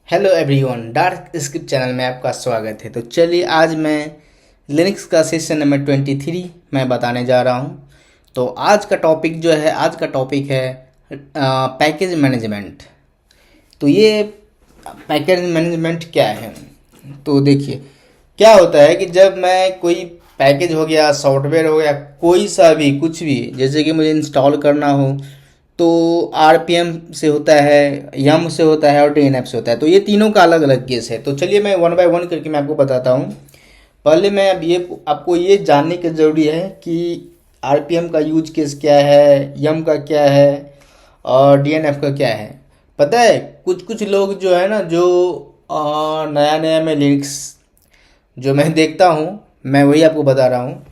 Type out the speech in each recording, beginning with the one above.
Hello everyone, dark script channel में आपका स्वागत है। तो चलिए आज मैं लिनक्स का सेशन नंबर 23 मैं बताने जा रहा हूँ। तो आज का टॉपिक है पैकेज मैनेजमेंट। तो ये पैकेज मैनेजमेंट क्या है? तो देखिए, क्या होता है कि जब मैं कोई पैकेज हो गया, सॉफ्टवेयर हो गया, कोई सा भी कुछ भी, जैसे कि मुझे इंस्टॉल करना हो तो आरपीएम से होता है, यम से होता है और डीएनएफ से होता है। तो ये तीनों का अलग अलग केस है। तो चलिए मैं वन बाय वन करके मैं आपको बताता हूँ। पहले मैं अब ये आपको ये जानने की ज़रूरी है कि आरपीएम का यूज केस क्या है, यम का क्या है और डीएनएफ का क्या है। पता है, कुछ कुछ लोग जो है ना, जो नया नया में लिनक्स जो मैं देखता हूँ, मैं वही आपको बता रहा हूँ।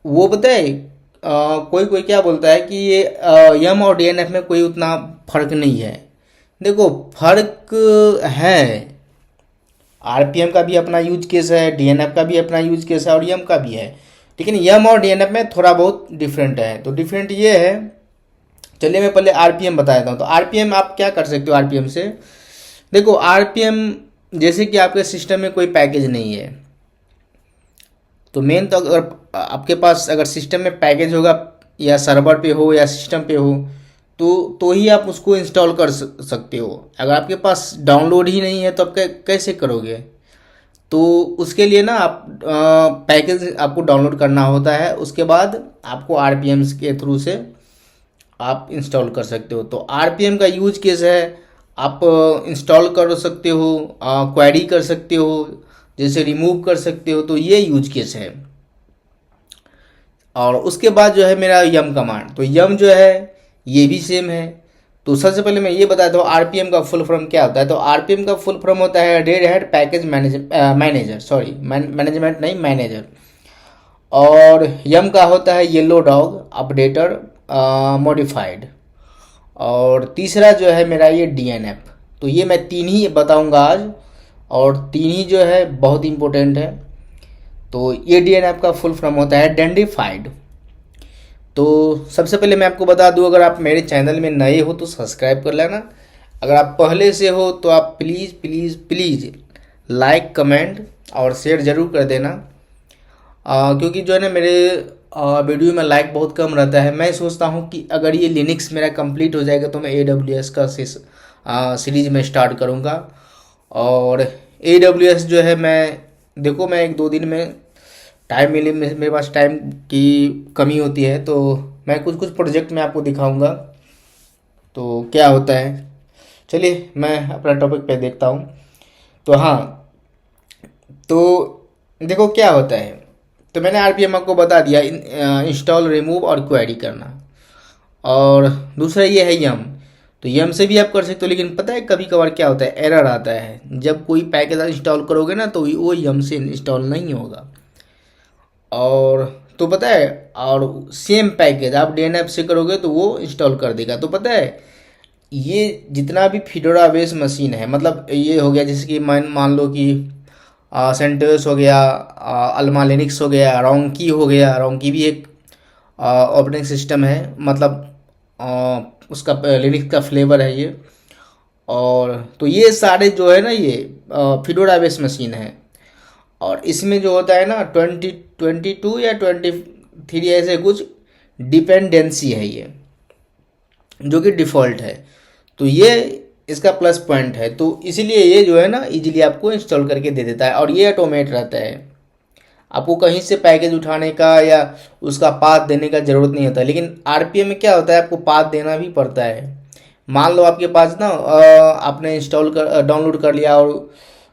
वो पता है, कोई कोई क्या बोलता है कि ये यम और डीएनएफ में कोई उतना फर्क नहीं है। देखो, फर्क है। आरपीएम का भी अपना यूज केस है, डीएनएफ का भी अपना यूज केस है और यम का भी है। लेकिन यम और डीएनएफ में थोड़ा बहुत डिफरेंट है। तो डिफरेंट ये है, चलिए मैं पहले आरपीएम बता देता हूँ। तो आरपीएम आप क्या कर सकते हो आरपीएम से? देखो, आरपीएम जैसे कि आपके सिस्टम में कोई पैकेज नहीं है, तो मेन तो अगर आपके पास अगर सिस्टम में पैकेज होगा, या सर्वर पे हो या सिस्टम पे हो, तो ही आप उसको इंस्टॉल कर सकते हो। अगर आपके पास डाउनलोड ही नहीं है तो आप कैसे करोगे? तो उसके लिए ना आप पैकेज आपको डाउनलोड करना होता है। उसके बाद आपको आरपीएम के थ्रू से आप इंस्टॉल कर सकते हो। तो आरपीएम का यूज केस है, आप इंस्टॉल कर सकते हो, क्वेरी कर सकते हो, जैसे रिमूव कर सकते हो। तो ये यूज केस है। और उसके बाद जो है मेरा यम कमांड, तो यम जो है ये भी सेम है। तो सबसे पहले मैं ये बताता हूँ आरपीएम का फुल फॉर्म क्या होता है। तो आरपीएम का फुल फॉर्म होता है red hat package manager, sorry management नहीं, मैनेजर। और यम का होता है येलो डॉग अपडेटर मॉडिफाइड। और तीसरा जो है मेरा ये डीएनएफ। तो ये मैं तीन ही बताऊंगा आज, और तीन ही जो है बहुत इंपॉर्टेंट है। तो ये डीएनएफ का फुल फॉर्म होता है डेंडिफाइड। तो सबसे पहले मैं आपको बता दूं, अगर आप मेरे चैनल में नए हो तो सब्सक्राइब कर लेना। अगर आप पहले से हो तो आप please please please like, comment और शेयर ज़रूर कर देना। क्योंकि जो है ना, मेरे वीडियो में लाइक बहुत कम रहता है। मैं सोचता हूँ कि अगर ये लिनक्स मेरा कंप्लीट हो जाएगा तो मैं AWS का सीरीज में स्टार्ट करूँगा। और AWS जो है, मैं देखो, मैं एक दो दिन में टाइम मिले, मेरे पास टाइम की कमी होती है, तो मैं कुछ कुछ प्रोजेक्ट में आपको दिखाऊंगा तो क्या होता है। चलिए मैं अपना टॉपिक पे देखता हूँ। तो हाँ, तो देखो क्या होता है। तो मैंने आरपीएम आपको बता दिया, इंस्टॉल, रिमूव और क्वेरी करना। और दूसरा ये है यम। तो यम से भी आप कर सकते हो, लेकिन पता है कभी कभार क्या होता है, एरर आता है। जब कोई पैकेज इंस्टॉल करोगे ना तो वो यम से इंस्टॉल नहीं होगा। और तो पता है, और सेम पैकेज आप डीएनएफ से करोगे तो वो इंस्टॉल कर देगा। तो पता है, ये जितना भी फिडोरा बेस मशीन है, मतलब ये हो गया जैसे कि मान लो कि सेंटोस हो गया, अल्मा लिनक्स हो गया, रोंकी हो गया। रोंकी भी एक ऑपरेटिंग सिस्टम है, मतलब उसका लिनक्स का फ्लेवर है ये। और तो ये सारे जो है ना, ये फिडोरा बेस मशीन है। और इसमें जो होता है ना, 22 या 23 ऐसे कुछ डिपेंडेंसी है ये, जो कि डिफ़ॉल्ट है। तो ये इसका प्लस पॉइंट है। तो इसीलिए ये जो है ना, इजीली आपको इंस्टॉल करके दे देता है और ये ऑटोमेट रहता है। आपको कहीं से पैकेज उठाने का या उसका पाथ देने का ज़रूरत नहीं होता। लेकिन आरपीएम में क्या होता है, आपको पाथ देना भी पड़ता है। मान लो आपके पास ना, आपने इंस्टॉल कर डाउनलोड कर लिया और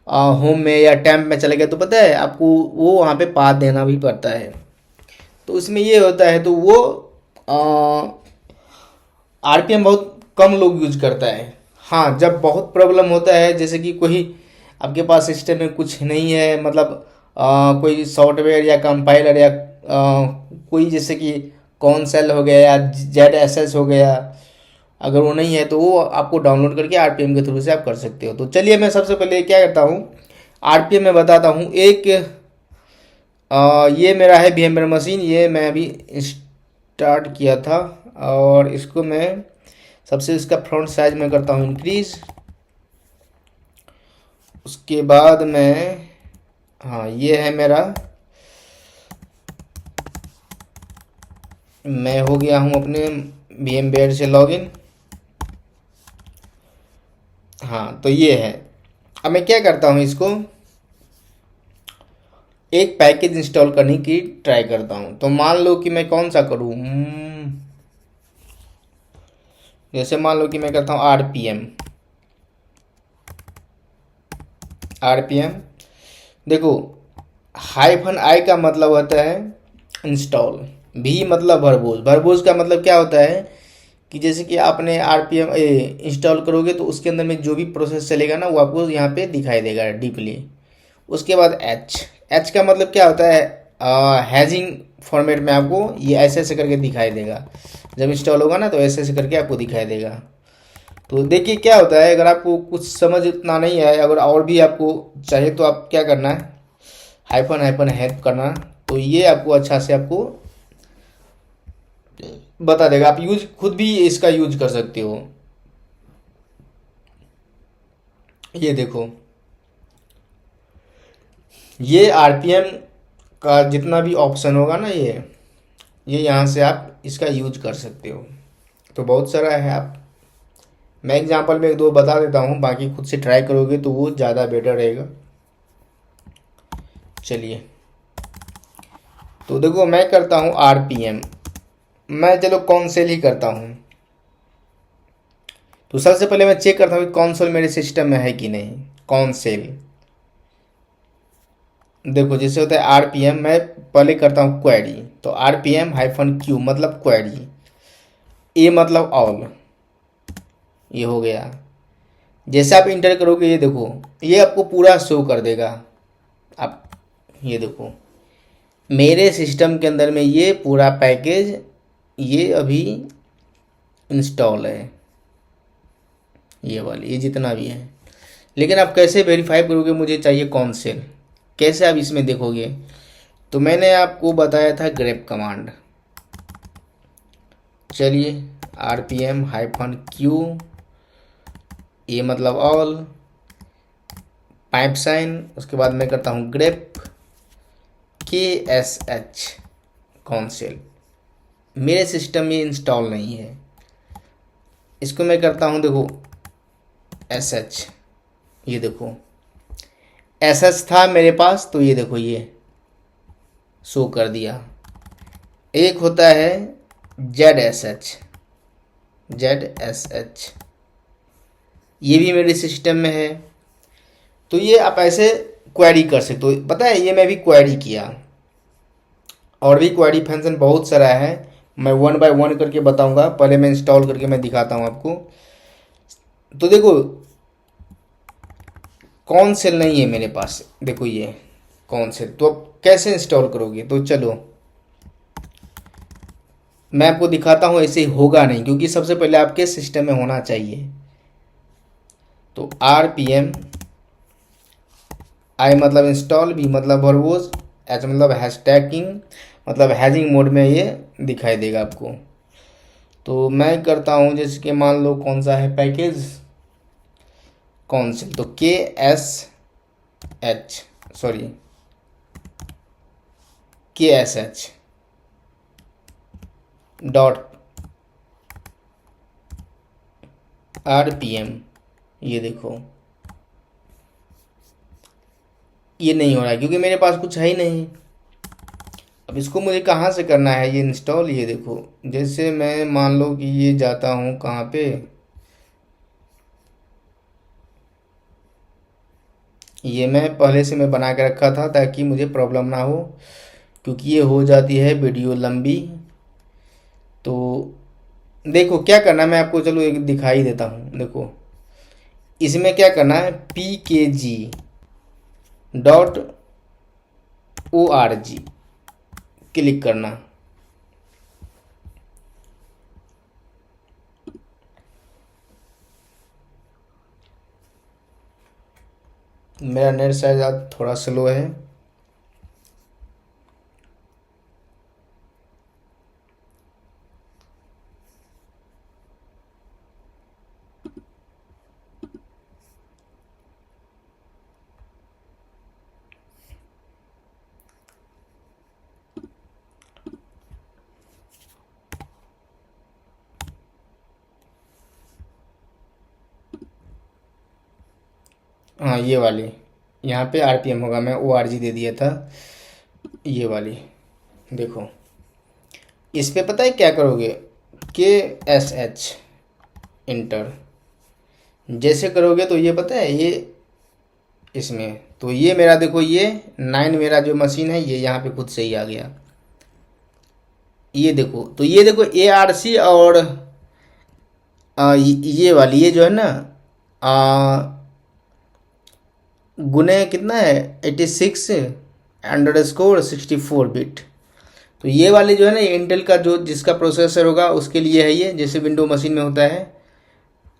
होम में या टैम्प में चले गए, तो पता है आपको वो वहाँ पे पाथ देना भी पड़ता है। तो उसमें ये होता है, तो वो आरपीएम बहुत कम लोग यूज करता है। हाँ, जब बहुत प्रॉब्लम होता है, जैसे कि कोई आपके पास सिस्टम में कुछ नहीं है, मतलब कोई सॉफ्टवेयर या कंपाइलर या कोई जैसे कि कॉन्सेल हो गया या ZSS हो गया, अगर वो नहीं है तो वो आपको डाउनलोड करके आरपीएम के थ्रू से आप कर सकते हो। तो चलिए मैं सबसे पहले क्या करता हूँ, आरपीएम में बताता हूँ। एक ये मेरा है VMware मशीन, ये मैं अभी स्टार्ट किया था। और इसको मैं सबसे इसका फ्रंट साइज में करता हूँ इंक्रीज। उसके बाद मैं, हाँ ये है मेरा, मैं हो गया हूँ अपने VMware से लॉगिन। हाँ तो ये है। अब मैं क्या करता हूँ, इसको एक पैकेज इंस्टॉल करने की ट्राई करता हूँ। तो मान लो कि मैं कौन सा करूँ, जैसे मान लो कि मैं करता हूँ RPM। देखो, -i का मतलब होता है इंस्टॉल, भी मतलब भरबोज। भरबोज का मतलब क्या होता है कि जैसे कि आपने RPM इंस्टॉल करोगे तो उसके अंदर में जो भी प्रोसेस चलेगा ना वो आपको यहाँ पे दिखाई देगा डीपली। उसके बाद एच का मतलब क्या होता है, हैजिंग फॉर्मेट में आपको ये ऐसे ऐसे करके दिखाई देगा। जब इंस्टॉल होगा ना तो ऐसे ऐसे करके आपको दिखाई देगा। तो देखिए क्या होता है, अगर आपको कुछ समझ उतना नहीं है, अगर और भी आपको चाहिए तो आप क्या करना है, हाइफन हाइफन हेल्प करना, तो ये आपको अच्छा से आपको बता देगा। आप यूज खुद भी इसका यूज कर सकते हो। ये देखो, ये RPM का जितना भी ऑप्शन होगा ना, ये यहाँ से आप इसका यूज कर सकते हो। तो बहुत सारा है। आप, मैं एग्जांपल में एक दो बता देता हूँ, बाकी खुद से ट्राई करोगे तो वो ज़्यादा बेटर रहेगा। चलिए, तो देखो मैं करता हूँ RPM। मैं चलो कॉन्सेल ही करता हूँ। तो सबसे पहले मैं चेक करता हूँ कि कॉन्सोल मेरे सिस्टम में है कि नहीं। कॉन्सेल, देखो जैसे होता है RPM, मैं पहले करता हूँ क्वेरी। तो RPM-Q मतलब क्वेरी, ए मतलब ऑल, ये हो गया। जैसे आप इंटर करोगे ये देखो, ये आपको पूरा शो कर देगा। आप ये देखो, मेरे सिस्टम के अंदर में ये पूरा पैकेज ये अभी इंस्टॉल है, ये वाली, ये जितना भी है। लेकिन आप कैसे वेरीफाई करोगे, मुझे चाहिए कॉन्सेल, कैसे आप इसमें देखोगे। तो मैंने आपको बताया था ग्रेप कमांड। चलिए, RPM-Q, ये मतलब ऑल, पाइप साइन, उसके बाद मैं करता हूँ ग्रेप KSH कॉन्सेल। मेरे सिस्टम में इंस्टॉल नहीं है, इसको मैं करता हूँ, देखो SH, ये देखो SH था मेरे पास, तो ये देखो ये शो कर दिया। एक होता है ZSH, ये भी मेरे सिस्टम में है। तो ये आप ऐसे क्वेरी कर सकते हो। पता है, ये मैं भी क्वेरी किया, और भी क्वेरी फंक्शन बहुत सारा है। मैं वन बाय वन करके बताऊंगा, पहले मैं इंस्टॉल करके मैं दिखाता हूँ आपको। तो देखो, कौन सेल नहीं है मेरे पास, देखो ये कौन सेल, तो आप कैसे इंस्टॉल करोगे। तो चलो मैं आपको दिखाता हूँ, ऐसे होगा नहीं, क्योंकि सबसे पहले आपके सिस्टम में होना चाहिए। तो RPM, I मतलब इंस्टॉल, B मतलब वर्बोज, H मतलब हैशटैगिंग, मतलब हैजिंग मोड में ये दिखाई देगा आपको। तो मैं करता हूँ, जैसे कि मान लो कौन सा है पैकेज, कौन से, तो KSH डॉट RPM, ये देखो ये नहीं हो रहा है क्योंकि मेरे पास कुछ है ही नहीं। अब इसको मुझे कहाँ से करना है ये इंस्टॉल, ये देखो, जैसे मैं मान लो कि ये जाता हूँ कहाँ पे, ये मैं पहले से मैं बना के रखा था ताकि मुझे प्रॉब्लम ना हो, क्योंकि ये हो जाती है वीडियो लंबी। तो देखो क्या करना है, मैं आपको चलो एक दिखाई देता हूँ। देखो, इसमें क्या करना है, pkg.org क्लिक करना। मेरा नेट शायद आज थोड़ा स्लो है। हाँ ये वाली, यहाँ पे आरपीएम होगा, मैं ORG दे दिया था, ये वाली देखो। इस पे पता है क्या करोगे, KSH इंटर जैसे करोगे तो ये पता है ये इसमें, तो ये मेरा देखो, ये 9 मेरा जो मशीन है ये यहाँ पे खुद से ही आ गया। ये देखो, तो ये देखो ARC और ये वाली, ये जो है ना गुने कितना है 86_64 बिट। तो ये वाली जो है ना, इंटेल का जो जिसका प्रोसेसर होगा उसके लिए है ये, जैसे विंडो मशीन में होता है।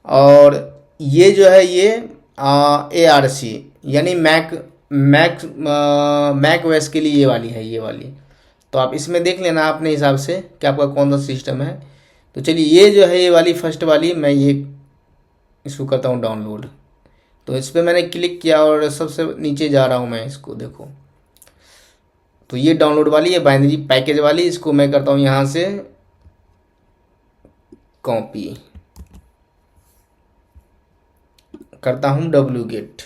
और ये जो है ये ARC यानी मैक OS के लिए ये वाली है, ये वाली। तो आप इसमें देख लेना अपने हिसाब से कि आपका कौन सा सिस्टम है। तो चलिए ये जो है ये वाली फर्स्ट वाली, मैं ये इसको करता हूँ डाउनलोड। तो इस पर मैंने क्लिक किया और सबसे नीचे जा रहा हूँ मैं, इसको देखो। तो ये डाउनलोड वाली है बाइनरी पैकेज वाली, इसको मैं करता हूँ यहाँ से कॉपी, करता हूँ wget।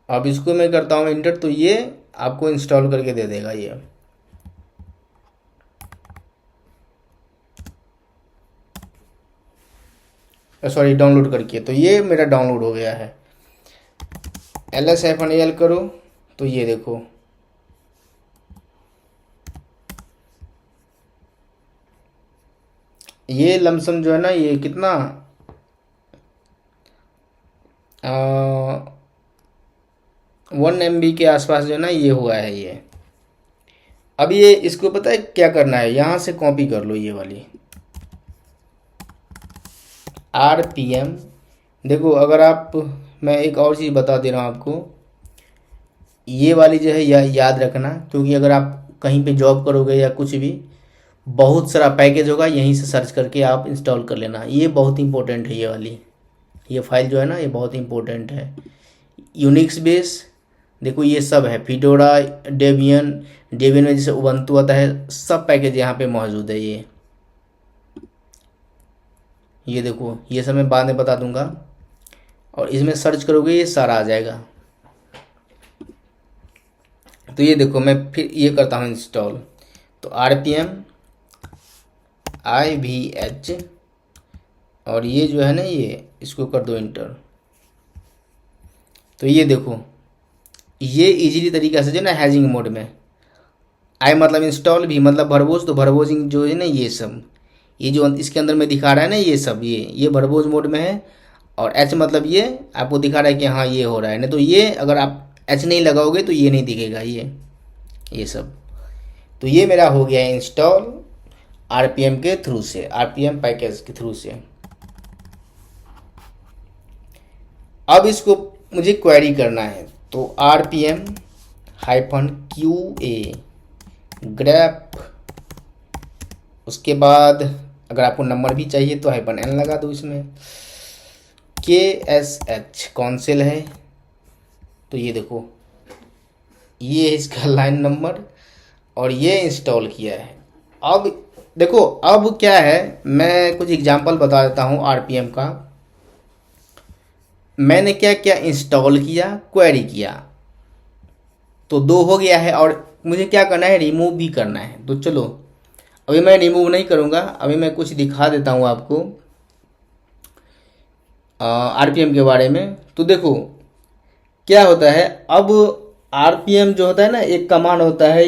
अब इसको मैं करता हूँ इंटर, तो ये आपको इंस्टॉल करके दे देगा ये। सॉरी, डाउनलोड करके, तो ये मेरा डाउनलोड हो गया है। ls-al करो तो ये देखो, ये लमसम जो है ना ये कितना 1 MB के आसपास जो है ना ये हुआ है ये। अब ये इसको पता है क्या करना है, यहाँ से कॉपी कर लो ये वाली RPM। देखो अगर आप, मैं एक और चीज़ बता दे रहा हूँ आपको, ये वाली जो है याद रखना, क्योंकि अगर आप कहीं पे जॉब करोगे या कुछ भी, बहुत सारा पैकेज होगा, यहीं से सर्च करके आप इंस्टॉल कर लेना। ये बहुत इंपॉर्टेंट है, ये वाली ये फाइल जो है ना ये बहुत इंपॉर्टेंट है। यूनिक्स बेस देखो ये सब है, फिडोरा, डेबियन, डेबियन में जैसे उबंटू आता है, सब पैकेज यहाँ पे मौजूद है। ये देखो, ये सब मैं बाद में बता दूंगा, और इसमें सर्च करोगे ये सारा आ जाएगा। तो ये देखो मैं फिर ये करता हूँ इंस्टॉल, तो RPM IVH, और ये जो है ना ये इसको कर दो इंटर। तो ये देखो ये इजीली तरीका से जो ना हैजिंग मोड में, आई मतलब इंस्टॉल, भी मतलब भरबोज, तो भरबोजिंग जो है ना ये सब, ये जो इसके अंदर में दिखा रहा है ना ये सब, ये भरबोज मोड में है। और H मतलब ये आपको दिखा रहा है कि हाँ ये हो रहा है, नहीं तो ये अगर आप H नहीं लगाओगे तो ये नहीं दिखेगा ये सब। तो ये मेरा हो गया है इंस्टॉल RPM के थ्रू से, RPM पैकेज के थ्रू से। अब इसको मुझे क्वेरी करना है, तो RPM-QA ग्रैप, उसके बाद अगर आपको नंबर भी चाहिए तो -n लगा दो इसमें। KSH कॉन्सेल है, तो ये देखो ये है इसका लाइन नंबर, और ये इंस्टॉल किया है। अब देखो अब क्या है, मैं कुछ एग्जांपल बता देता हूँ RPM का। मैंने क्या क्या इंस्टॉल किया, क्वेरी किया, तो 2 हो गया है, और मुझे क्या करना है, रिमूव भी करना है। तो चलो अभी मैं रिमूव नहीं करूँगा, अभी मैं कुछ दिखा देता हूँ आपको RPM के बारे में। तो देखो क्या होता है, अब RPM जो होता है ना एक कमांड होता है,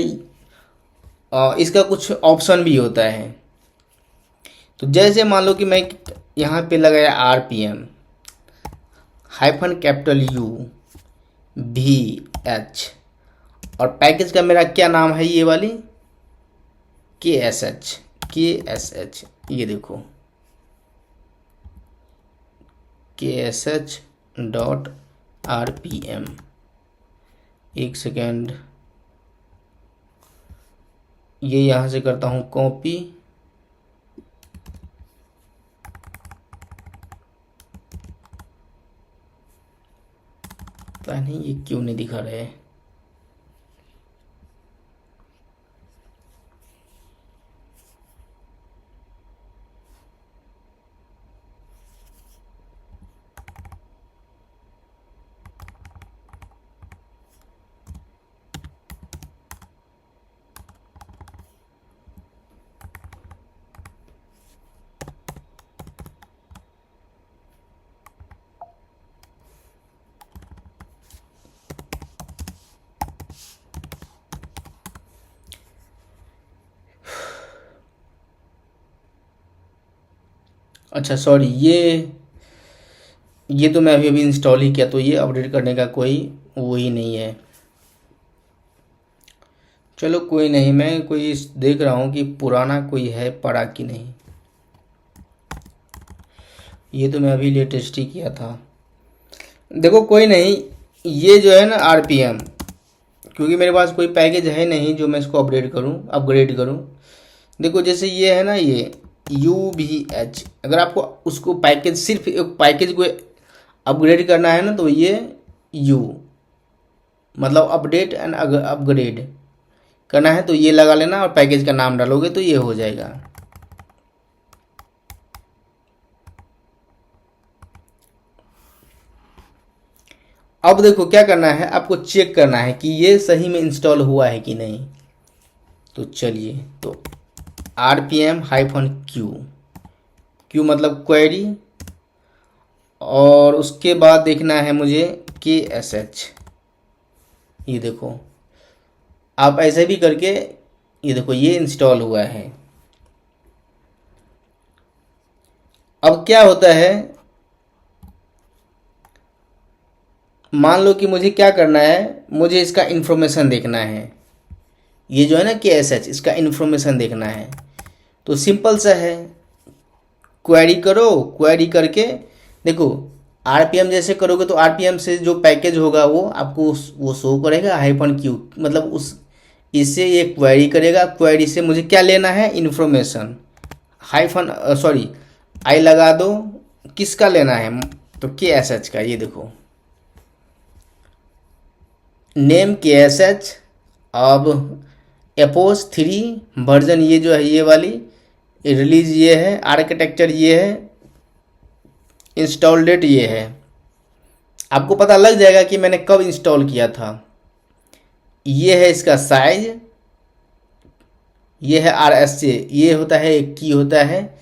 इसका कुछ ऑप्शन भी होता है। तो जैसे मान लो कि मैं यहाँ पे लगाया RPM -UVH, और पैकेज का मेरा क्या नाम है, ये वाली KSH। ये देखो KSH.RPM, एक सेकेंड, ये यहाँ से करता हूँ कॉपी, पता नहीं ये क्यों नहीं दिखा रहे। अच्छा सॉरी, ये तो मैं अभी अभी इंस्टॉल ही किया, तो ये अपडेट करने का कोई वो ही नहीं है। चलो कोई नहीं, मैं कोई देख रहा हूँ कि पुराना कोई है पड़ा कि नहीं। ये तो मैं अभी लेटेस्ट ही किया था। देखो कोई नहीं, ये जो है ना आरपीएम, क्योंकि मेरे पास कोई पैकेज है नहीं जो मैं इसको अपग्रेड करूँ। देखो जैसे ये है ना, ये UVH, अगर आपको उसको पैकेज, सिर्फ एक पैकेज को अपग्रेड करना है ना, तो ये यू मतलब अपडेट एंड अपग्रेड करना है, तो ये लगा लेना और पैकेज का नाम डालोगे तो ये हो जाएगा। अब देखो क्या करना है, आपको चेक करना है कि ये सही में इंस्टॉल हुआ है कि नहीं। तो चलिए, तो RPM-Q, क्यू मतलब क्वेरी, और उसके बाद देखना है मुझे KSH। ये देखो, आप ऐसे भी करके, ये देखो ये इंस्टॉल हुआ है। अब क्या होता है, मान लो कि मुझे क्या करना है, मुझे इसका इन्फॉर्मेशन देखना है। ये जो है ना KSH, इसका इन्फॉर्मेशन देखना है। तो सिंपल सा है, क्वेरी करो, क्वेरी करके देखो RPM जैसे करोगे तो RPM से जो पैकेज होगा वो आपको वो शो करेगा -Q, मतलब उस इससे ये क्वेरी करेगा। क्वेरी से मुझे क्या लेना है, इन्फॉर्मेशन, सॉरी आई लगा दो, किसका लेना है, तो KSH का। ये देखो नेम KSH, अब एपोस 3 वर्जन, ये जो है ये वाली रिलीज ये है, आर्किटेक्चर ये है, इंस्टॉल डेट ये है। आपको पता लग जाएगा कि मैंने कब इंस्टॉल किया था। ये है इसका साइज, ये है RSA, ये होता है एक की होता है,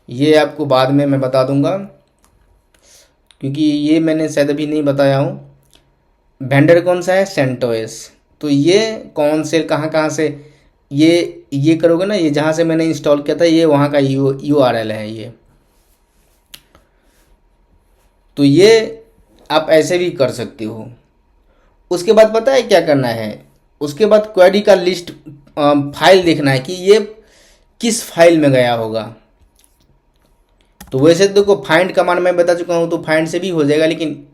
ये आपको बाद में मैं बता दूंगा क्योंकि ये मैंने शायद अभी नहीं बताया हूँ। वेंडर कौन सा है, सेंटोस। तो ये कौन से कहाँ से ये करोगे ना, ये जहाँ से मैंने इंस्टॉल किया था ये वहाँ का URL है ये। तो ये आप ऐसे भी कर सकते हो। उसके बाद पता है क्या करना है, उसके बाद क्वेरी का लिस्ट फाइल देखना है कि ये किस फाइल में गया होगा। तो वैसे देखो फाइंड कमांड मैं बता चुका हूँ, तो फाइंड से भी हो जाएगा, लेकिन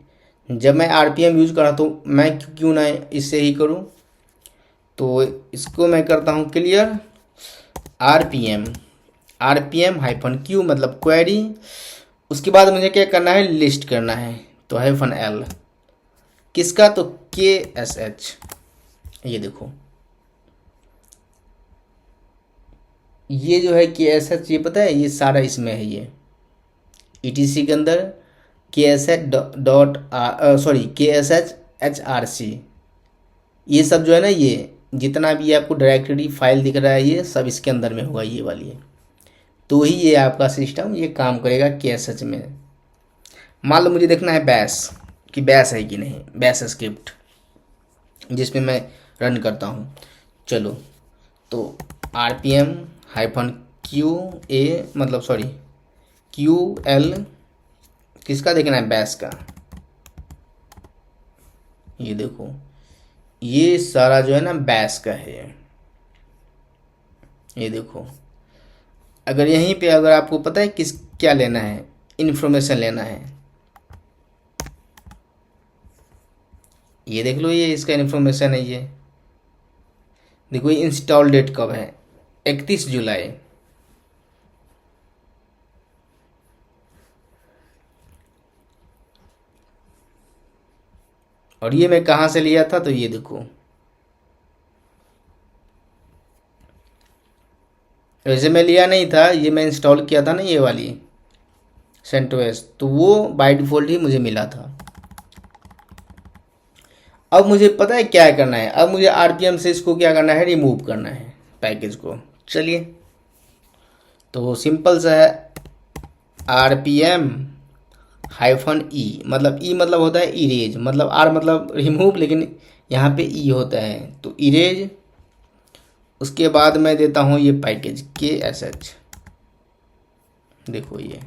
जब मैं RPM यूज करा तो मैं क्यों ना इससे ही करूँ। तो इसको मैं करता हूँ क्लियर, RPM-Q मतलब क्वेरी। उसके बाद मुझे क्या करना है, लिस्ट करना है, तो -L किसका, तो KSH। ये देखो ये जो है KSH, ये पता है ये सारा इसमें है, ये ETC के अंदर KSH ये सब जो है ना, ये जितना भी आपको डायरेक्टरी फाइल दिख रहा है ये सब इसके अंदर में होगा, ये वाली है। तो ही ये आपका सिस्टम ये काम करेगा KSH में। मान लो मुझे देखना है बैश, कि बैश है कि नहीं, बैश स्क्रिप्ट जिसमें मैं रन करता हूँ। चलो, तो RPM-QA मतलब सॉरी QL किसका देखना है, बैश का। ये देखो ये सारा जो है ना बैश का है। ये देखो, अगर यहीं पे अगर आपको पता है किस क्या लेना है, इन्फॉर्मेशन लेना है, ये देख लो, ये इसका इन्फॉर्मेशन है। ये देखो ये इंस्टॉल डेट कब है, 31 जुलाई। और ये मैं कहाँ से लिया था, तो ये देखो वैसे मैं लिया नहीं था, ये मैं इंस्टॉल किया था ना ये वाली सेंटोस, तो वो बाय डिफ़ॉल्ट ही मुझे मिला था। अब मुझे पता है क्या करना है, अब मुझे RPM से इसको क्या करना है, रिमूव करना है पैकेज को। चलिए, तो सिंपल सा है, RPM-E मतलब E मतलब होता है इरेज, मतलब R मतलब रिमूव, लेकिन यहाँ पे E होता है, तो इरेज। उसके बाद मैं देता हूँ ये पैकेज KSH। देखो ये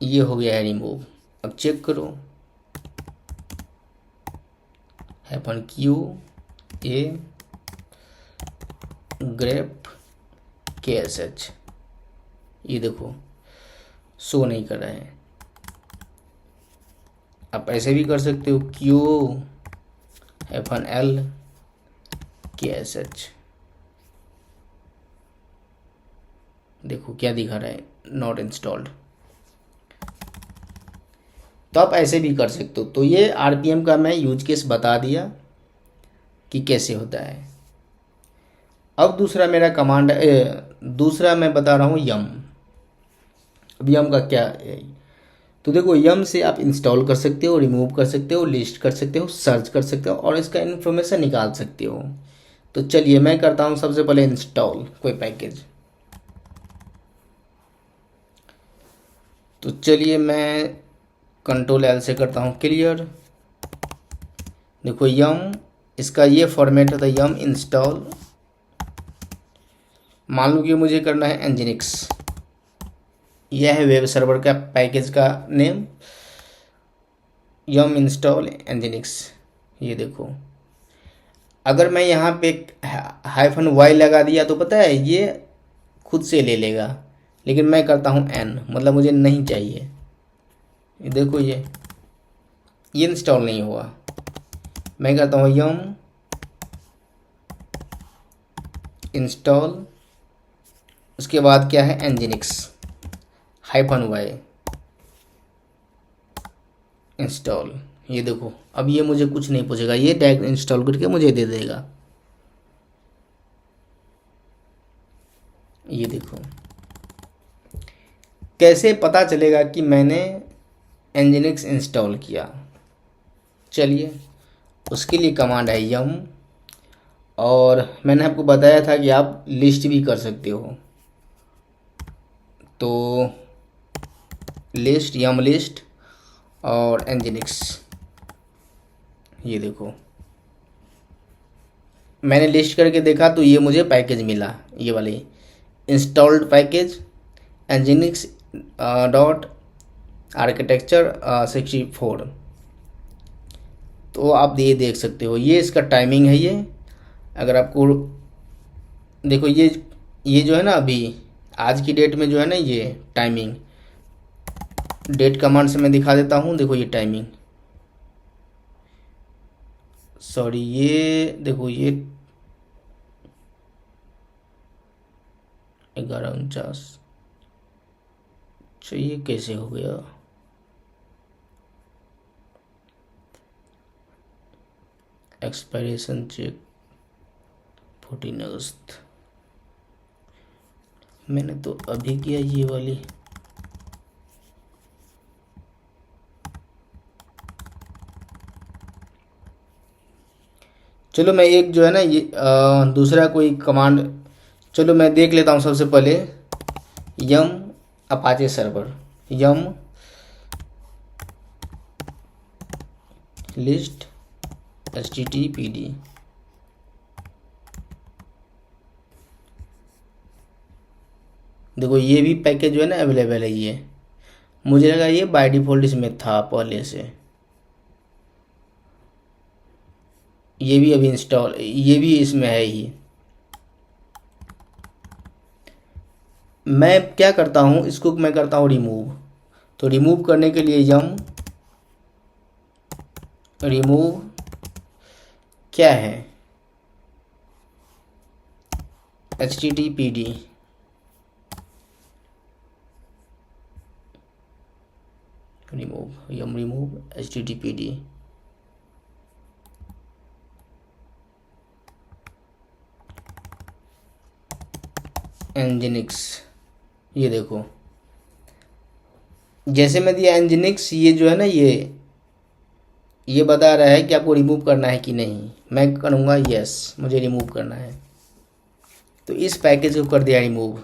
ये हो गया है रिमूव। अब चेक करो, हैपन क्यू ए ग्रेप के एस एच, ये देखो शो नहीं कर रहा है। आप ऐसे भी कर सकते हो, क्यू हैपन एल के एस एच, देखो क्या दिखा रहा है, नॉट इंस्टॉल्ड। तो आप ऐसे भी कर सकते हो। तो ये आरपीएम का मैं यूज केस बता दिया कि कैसे होता है। अब दूसरा मेरा कमांड दूसरा मैं बता रहा हूँ यम। अब यम का क्या है, तो देखो यम से आप इंस्टॉल कर सकते हो, रिमूव कर सकते हो, लिस्ट कर सकते हो, सर्च कर सकते हो और इसका इन्फॉर्मेशन निकाल सकते हो। तो चलिए मैं करता हूँ सबसे पहले इंस्टॉल कोई पैकेज। तो चलिए मैं कंट्रोल एल से करता हूँ क्लियर। देखो यम, इसका ये फॉर्मेट होता है यम इंस्टॉल। मान लो कि मुझे करना है एनजिनिक्स, यह है वेब सर्वर का पैकेज का नेम, यम इंस्टॉल एनजिनिक्स। ये देखो अगर मैं यहाँ पे हाइफन वाई लगा दिया तो पता है ये खुद से ले लेगा, लेकिन मैं करता हूँ एन, मतलब मुझे नहीं चाहिए। ये देखो ये इंस्टॉल नहीं हुआ। मैं करता हूँ यम इंस्टॉल, उसके बाद क्या है एनजिनिक्स हाइफन वाई इंस्टॉल। ये देखो अब ये मुझे कुछ नहीं पूछेगा, ये डायरेक्ट इंस्टॉल करके मुझे दे देगा। ये देखो कैसे पता चलेगा कि मैंने एनजिनिक्स इंस्टॉल किया। चलिए उसके लिए कमांड है यम, और मैंने आपको बताया था कि आप लिस्ट भी कर सकते हो। तो लिस्ट, यम लिस्ट और एनजिनिक्स, ये देखो मैंने लिस्ट करके देखा तो ये मुझे पैकेज मिला, ये वाली इंस्टॉल्ड पैकेज एनजिनिक्स डॉट आर्किटेक्चर 64। तो आप ये देख सकते हो, ये इसका टाइमिंग है। ये अगर आपको देखो ये जो है ना अभी आज की डेट में जो है ना ये टाइमिंग, डेट कमांड से मैं दिखा देता हूँ। देखो ये टाइमिंग, सॉरी ये देखो ये 11:49। अच्छा ये कैसे हो गया, एक्सपायरेशन चेक 14 अगस्त, मैंने तो अभी किया ये वाली। चलो मैं एक जो है ना ये दूसरा कोई कमांड, चलो मैं देख लेता हूँ। सबसे पहले यम अपाचे सर्वर, यम लिस्ट httpd, देखो ये भी पैकेज जो है ना अवेलेबल है। ये मुझे लगा ये बाय डिफ़ॉल्ट इसमें था पहले से, ये भी अभी इंस्टॉल, ये भी इसमें है ही। मैं क्या करता हूँ, इसको मैं करता हूँ रिमूव। तो रिमूव करने के लिए यम रिमूव क्या है httpd, रिमूव यम रिमूव httpd। एनजिनिक्स, ये देखो जैसे मैं दिया एनजिनिक्स, ये जो है ना ये बता रहा है कि आपको रिमूव करना है कि नहीं। मैं करूँगा यस, मुझे रिमूव करना है। तो इस पैकेज को कर दिया रिमूव,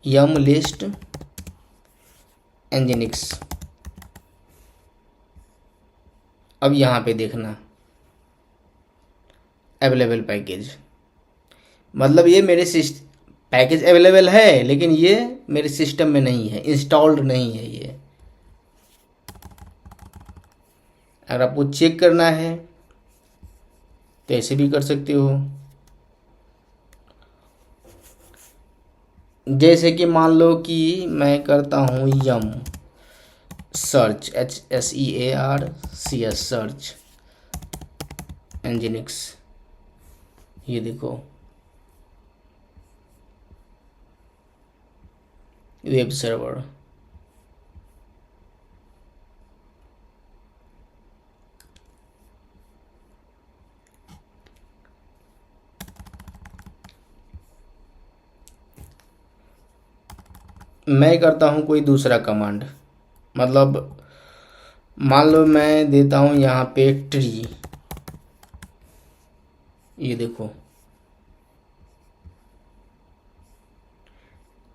यम लिस्ट एनजिनिक्स। अब यहाँ पे देखना अवेलेबल पैकेज, मतलब ये मेरे पैकेज अवेलेबल है लेकिन ये मेरे सिस्टम में नहीं है, इंस्टॉल्ड नहीं है ये। अगर आपको चेक करना है तो ऐसे भी कर सकते हो। जैसे कि मान लो कि मैं करता हूँ यम सर्च, HSEARCS सर्च एंजिनिक्स, ये देखो वेब सर्वर। मैं करता हूँ कोई दूसरा कमांड, मतलब मान लो मैं देता हूँ यहाँ पे ट्री, ये देखो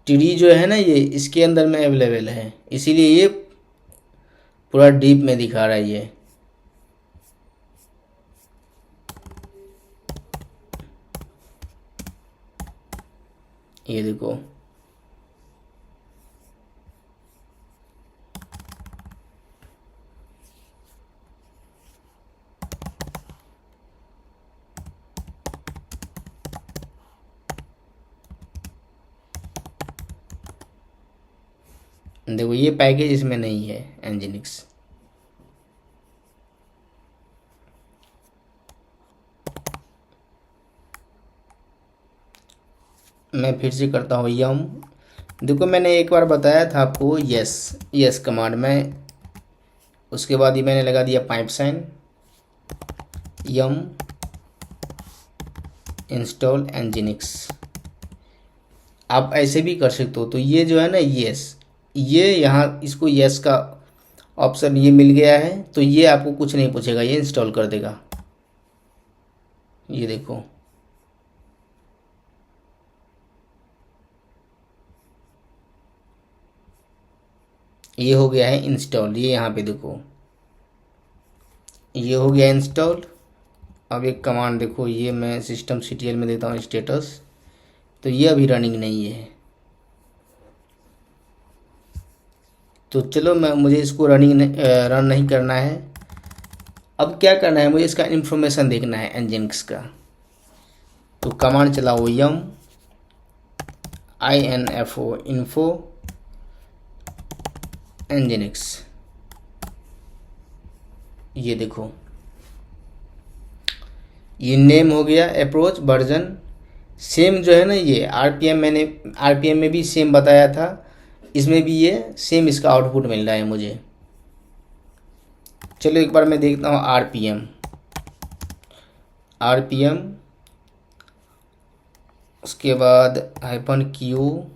ट्री जो है ना ये इसके अंदर में अवेलेबल है, इसीलिए ये पूरा डीप में दिखा रहा है ये देखो। देखो ये पैकेज इसमें नहीं है एंजिनिक्स। मैं फिर से करता हूँ यम। देखो मैंने एक बार बताया था आपको यस कमांड में, उसके बाद ही मैंने लगा दिया पाइप साइन, यम इंस्टॉल एंजिनिक्स। आप ऐसे भी कर सकते हो। तो ये जो है ना ये यहाँ इसको यस का ऑप्शन ये मिल गया है, तो ये आपको कुछ नहीं पूछेगा, ये इंस्टॉल कर देगा। ये देखो ये हो गया है इंस्टॉल, ये यहाँ पे देखो ये हो गया इंस्टॉल। अब एक कमांड देखो, ये मैं सिस्टम सीटीएल में देता हूँ स्टेटस, तो ये अभी रनिंग नहीं है। तो चलो मुझे इसको रन नहीं करना है। अब क्या करना है, मुझे इसका इन्फॉर्मेशन देखना है एंजिनिक्स का। तो कमांड चलाओ यम INFO इन्फो एंजिनिक्स, ये देखो ये नेम हो गया, अप्रोच वर्जन सेम जो है ना, ये RPM मैंने RPM में भी सेम बताया था, इसमें भी ये सेम इसका आउटपुट मिल रहा है मुझे। चलो एक बार मैं देखता हूँ RPM, उसके बाद -QI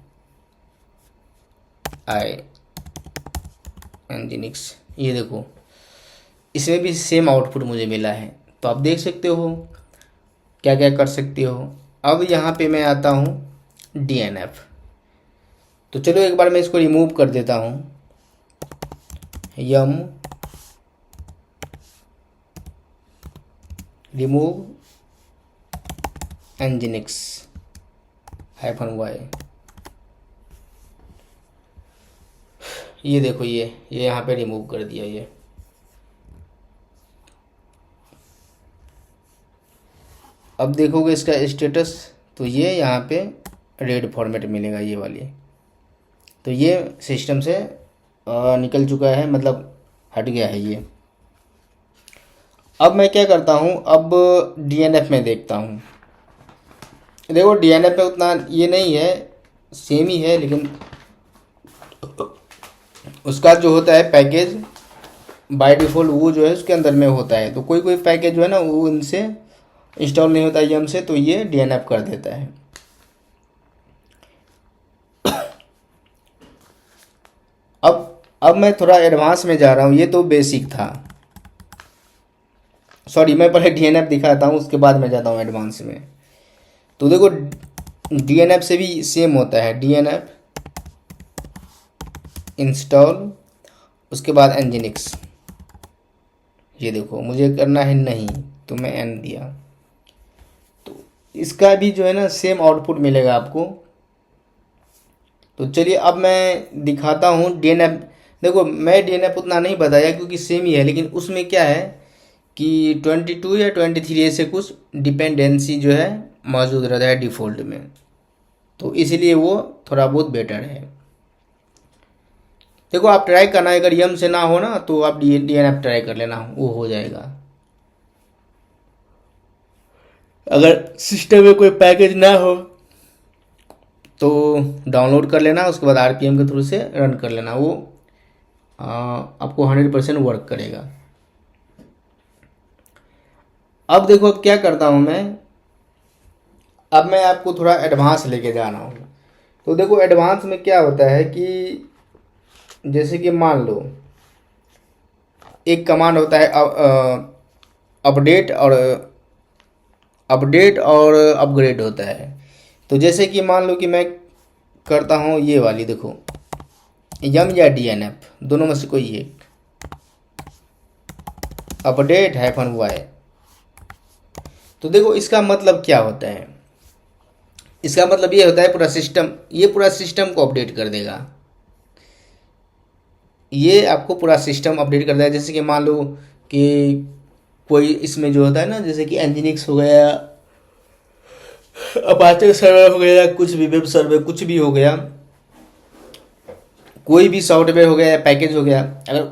एंजिनिक्स, ये देखो इसमें भी सेम आउटपुट मुझे मिला है। तो आप देख सकते हो क्या क्या कर सकते हो। अब यहाँ पे मैं आता हूँ DNF। तो चलो एक बार मैं इसको रिमूव कर देता हूँ, यम रिमूव एंजिनिक्स -Y। ये देखो ये यहाँ पे रिमूव कर दिया ये। अब देखोगे इसका स्टेटस, तो ये यहाँ पे रेड फॉर्मेट मिलेगा ये वाली। तो ये सिस्टम से निकल चुका है, मतलब हट गया है ये। अब मैं क्या करता हूँ, अब DNF में देखता हूँ। देखो DNF में उतना ये नहीं है, सेम ही है, लेकिन उसका जो होता है पैकेज बाय डिफ़ॉल्ट वो जो है उसके अंदर में होता है। तो कोई कोई पैकेज जो है ना वो इनसे इंस्टॉल नहीं होता है यम से, तो ये DNF कर देता है। अब मैं थोड़ा एडवांस में जा रहा हूँ, ये तो बेसिक था। सॉरी, मैं पहले DNF दिखाता हूँ, उसके बाद मैं जाता हूँ एडवांस में। तो देखो DNF से भी सेम होता है, DNF इंस्टॉल, उसके बाद एंजिनिक्स। ये देखो मुझे करना है नहीं, तो मैं N दिया, तो इसका भी जो है ना सेम आउटपुट मिलेगा आपको। तो चलिए अब मैं दिखाता हूँ DNF। देखो मैं DNF उतना नहीं बताया क्योंकि सेम ही है, लेकिन उसमें क्या है कि 22 या 23 ऐसे कुछ डिपेंडेंसी जो है मौजूद रहता है डिफ़ॉल्ट में, तो इसीलिए वो थोड़ा बहुत बेटर है। देखो आप ट्राई करना, अगर यम से ना हो ना तो आप DNF ट्राई कर लेना, वो हो जाएगा। अगर सिस्टम में कोई पैकेज ना हो तो डाउनलोड कर लेना, उसके बाद RPM के थ्रू से रन कर लेना, वो आपको 100% वर्क करेगा। अब देखो अब क्या करता हूँ मैं, अब मैं आपको थोड़ा एडवांस लेके जा रहा हूँ। तो देखो एडवांस में क्या होता है कि जैसे कि मान लो एक कमांड होता है अपडेट और अपग्रेड होता है। तो जैसे कि मान लो कि मैं करता हूँ ये वाली, देखो यम या DNF दोनों में से कोई एक, अपडेट -y। तो देखो इसका मतलब क्या होता है, इसका मतलब ये होता है पूरा सिस्टम को अपडेट कर देगा, ये आपको पूरा सिस्टम अपडेट कर देगा। जैसे कि मान लो कि कोई इसमें जो होता है ना, जैसे कि एनजीनिक्स हो गया, अपाचे सर्वर हो गया, कुछ भी वेब सर्वर कुछ भी हो गया, कोई भी सॉफ्टवेयर हो गया या पैकेज हो गया, अगर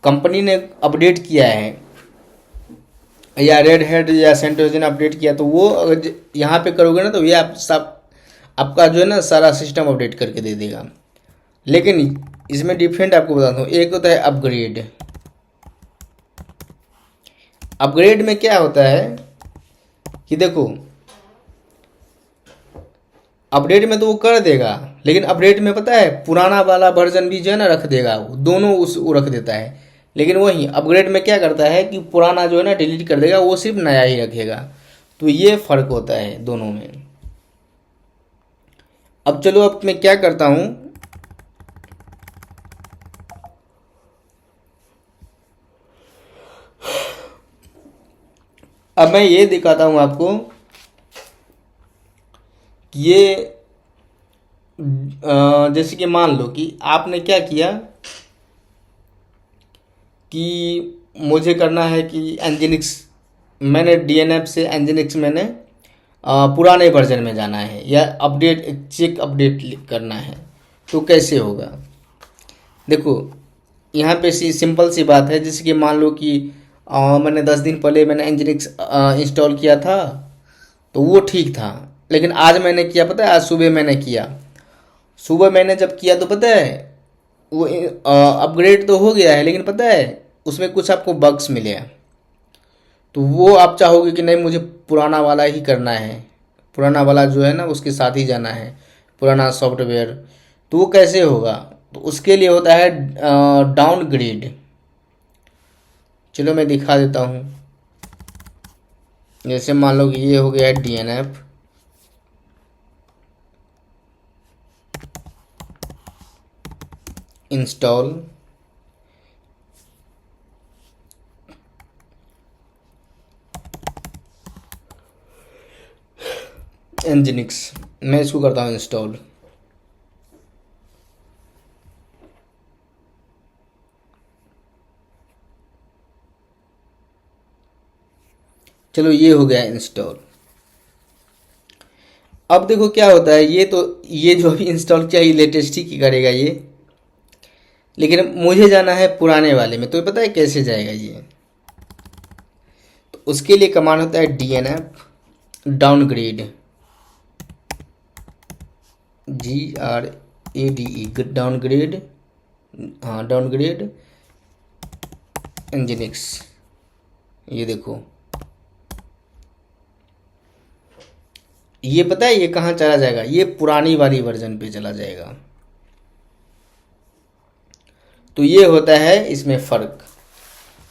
कंपनी ने अपडेट किया है या रेड हैट या सेंटोस ने अपडेट किया, तो वो अगर यहाँ पे करोगे ना तो ये आप सब आपका जो है ना सारा सिस्टम अपडेट करके दे देगा। लेकिन इसमें डिफरेंट आपको बताता हूँ, एक होता है अपग्रेड। अपग्रेड में क्या होता है कि देखो अपडेट में तो वो कर देगा, लेकिन अपडेट में पता है पुराना वाला वर्जन भी जो है ना रख देगा, दोनों वो रख देता है। लेकिन वही अपग्रेड में क्या करता है कि पुराना जो है ना डिलीट कर देगा, वो सिर्फ नया ही रखेगा। तो ये फर्क होता है दोनों में। अब चलो अब मैं क्या करता हूँ, अब मैं ये दिखाता हूँ आपको कि ये जैसे कि मान लो कि आपने क्या किया कि मुझे करना है कि एनजीनिक्स, मैंने DNF से एनजीनिक्स मैंने पुराने वर्जन में जाना है या अपडेट करना है, तो कैसे होगा। देखो यहाँ पे सिंपल सी बात है, जैसे कि मान लो कि मैंने 10 दिन पहले मैंने एनजीनिक्स इंस्टॉल किया था, तो वो ठीक था। लेकिन आज मैंने किया, पता है आज सुबह मैंने किया, सुबह मैंने जब किया तो पता है वो अपग्रेड तो हो गया है, लेकिन पता है उसमें कुछ आपको बग्स मिले हैं। तो वो आप चाहोगे कि नहीं मुझे पुराना वाला ही करना है, पुराना वाला जो है ना उसके साथ ही जाना है, पुराना सॉफ्टवेयर। तो वो कैसे होगा, तो उसके लिए होता है डाउनग्रेड। चलो मैं दिखा देता हूँ। जैसे मान लो कि ये हो गया है DNF, इंस्टॉल, एनजीनिक्स, मैं इसको करता हूँ इंस्टॉल। चलो ये हो गया इंस्टॉल। अब देखो क्या होता है, ये जो अभी इंस्टॉल किया ये लेटेस्ट ही करेगा ये, लेकिन मुझे जाना है पुराने वाले में, तो पता है कैसे जाएगा ये। तो उसके लिए कमांड होता है DNF डाउनग्रेड, GRADE डाउनग्रेड, हाँ डाउनग्रेड एनजीनिक्स। ये देखो ये पता है ये कहाँ चला जाएगा, ये पुरानी वाली वर्जन पे चला जाएगा। तो ये होता है इसमें फ़र्क।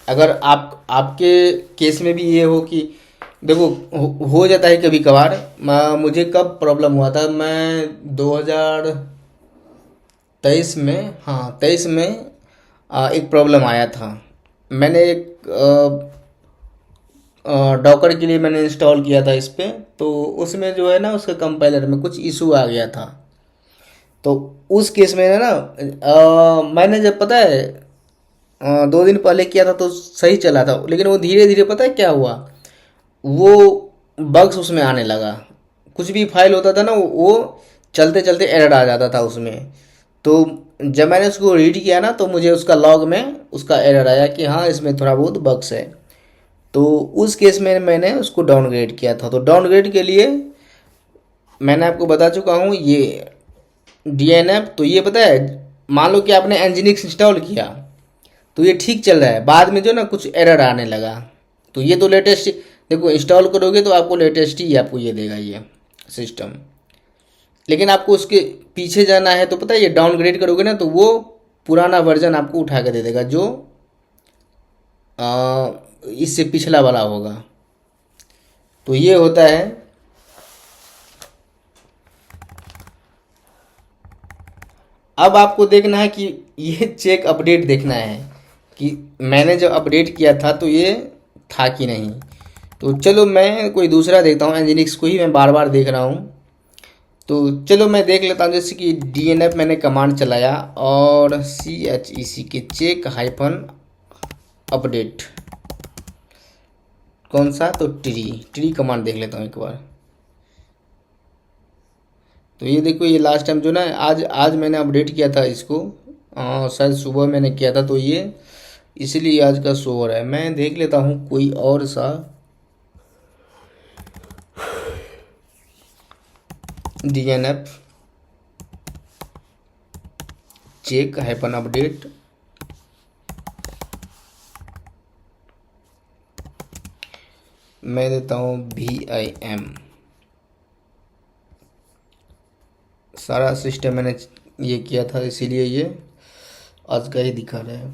अगर आपके केस में भी ये हो कि देखो हो जाता है कभी कभार। मुझे कब प्रॉब्लम हुआ था, मैं 2023 में, हाँ 23 में एक प्रॉब्लम आया था। मैंने एक डॉकर के लिए मैंने इंस्टॉल किया था इस पर, तो उसमें जो है ना उसके कंपाइलर में कुछ इशू आ गया था। तो उस केस में ना मैंने जब पता है 2 दिन पहले किया था तो सही चला था, लेकिन वो धीरे धीरे पता है क्या हुआ, वो बग्स उसमें आने लगा। कुछ भी फाइल होता था ना वो चलते चलते एरर आ जाता था उसमें। तो जब मैंने उसको रीड किया ना तो मुझे उसका लॉग में उसका एरर आया कि हाँ इसमें थोड़ा बहुत बग्स है। तो उस केस में मैंने उसको डाउनग्रेड किया था। तो डाउनग्रेड के लिए मैंने आपको बता चुका हूँ ये डीएनएफ। तो ये पता है, मान लो कि आपने एनजीनिक्स इंस्टॉल किया तो ये ठीक चल रहा है, बाद में जो ना कुछ एरर आने लगा। तो ये तो लेटेस्ट, देखो इंस्टॉल करोगे तो आपको लेटेस्ट ही आपको ये देगा ये सिस्टम। लेकिन आपको उसके पीछे जाना है तो पता है ये डाउनग्रेड करोगे ना तो वो पुराना वर्जन आपको उठा के दे देगा जो इससे पिछला वाला होगा। तो ये होता है। अब आपको देखना है कि ये चेक अपडेट देखना है कि मैंने जब अपडेट किया था तो ये था कि नहीं। तो चलो मैं कोई दूसरा देखता हूँ, एनजीनिक्स को ही मैं बार बार देख रहा हूँ। तो चलो मैं देख लेता हूँ, जैसे कि डीएनएफ मैंने कमांड चलाया और CHEC के चेक हाइफन अपडेट, कौन सा, तो ट्री कमांड देख लेता हूँ एक बार। तो ये देखो ये लास्ट टाइम जो ना आज मैंने अपडेट किया था इसको, शायद सुबह मैंने किया था, तो ये इसलिए आज का शो हो रहा है। मैं देख लेता हूँ कोई और सा डीएनएफ चेक हाइफन अपडेट। मैं देता हूँ VIM। सारा सिस्टम मैंने ये किया था इसीलिए ये आज का ही दिखा रहा है।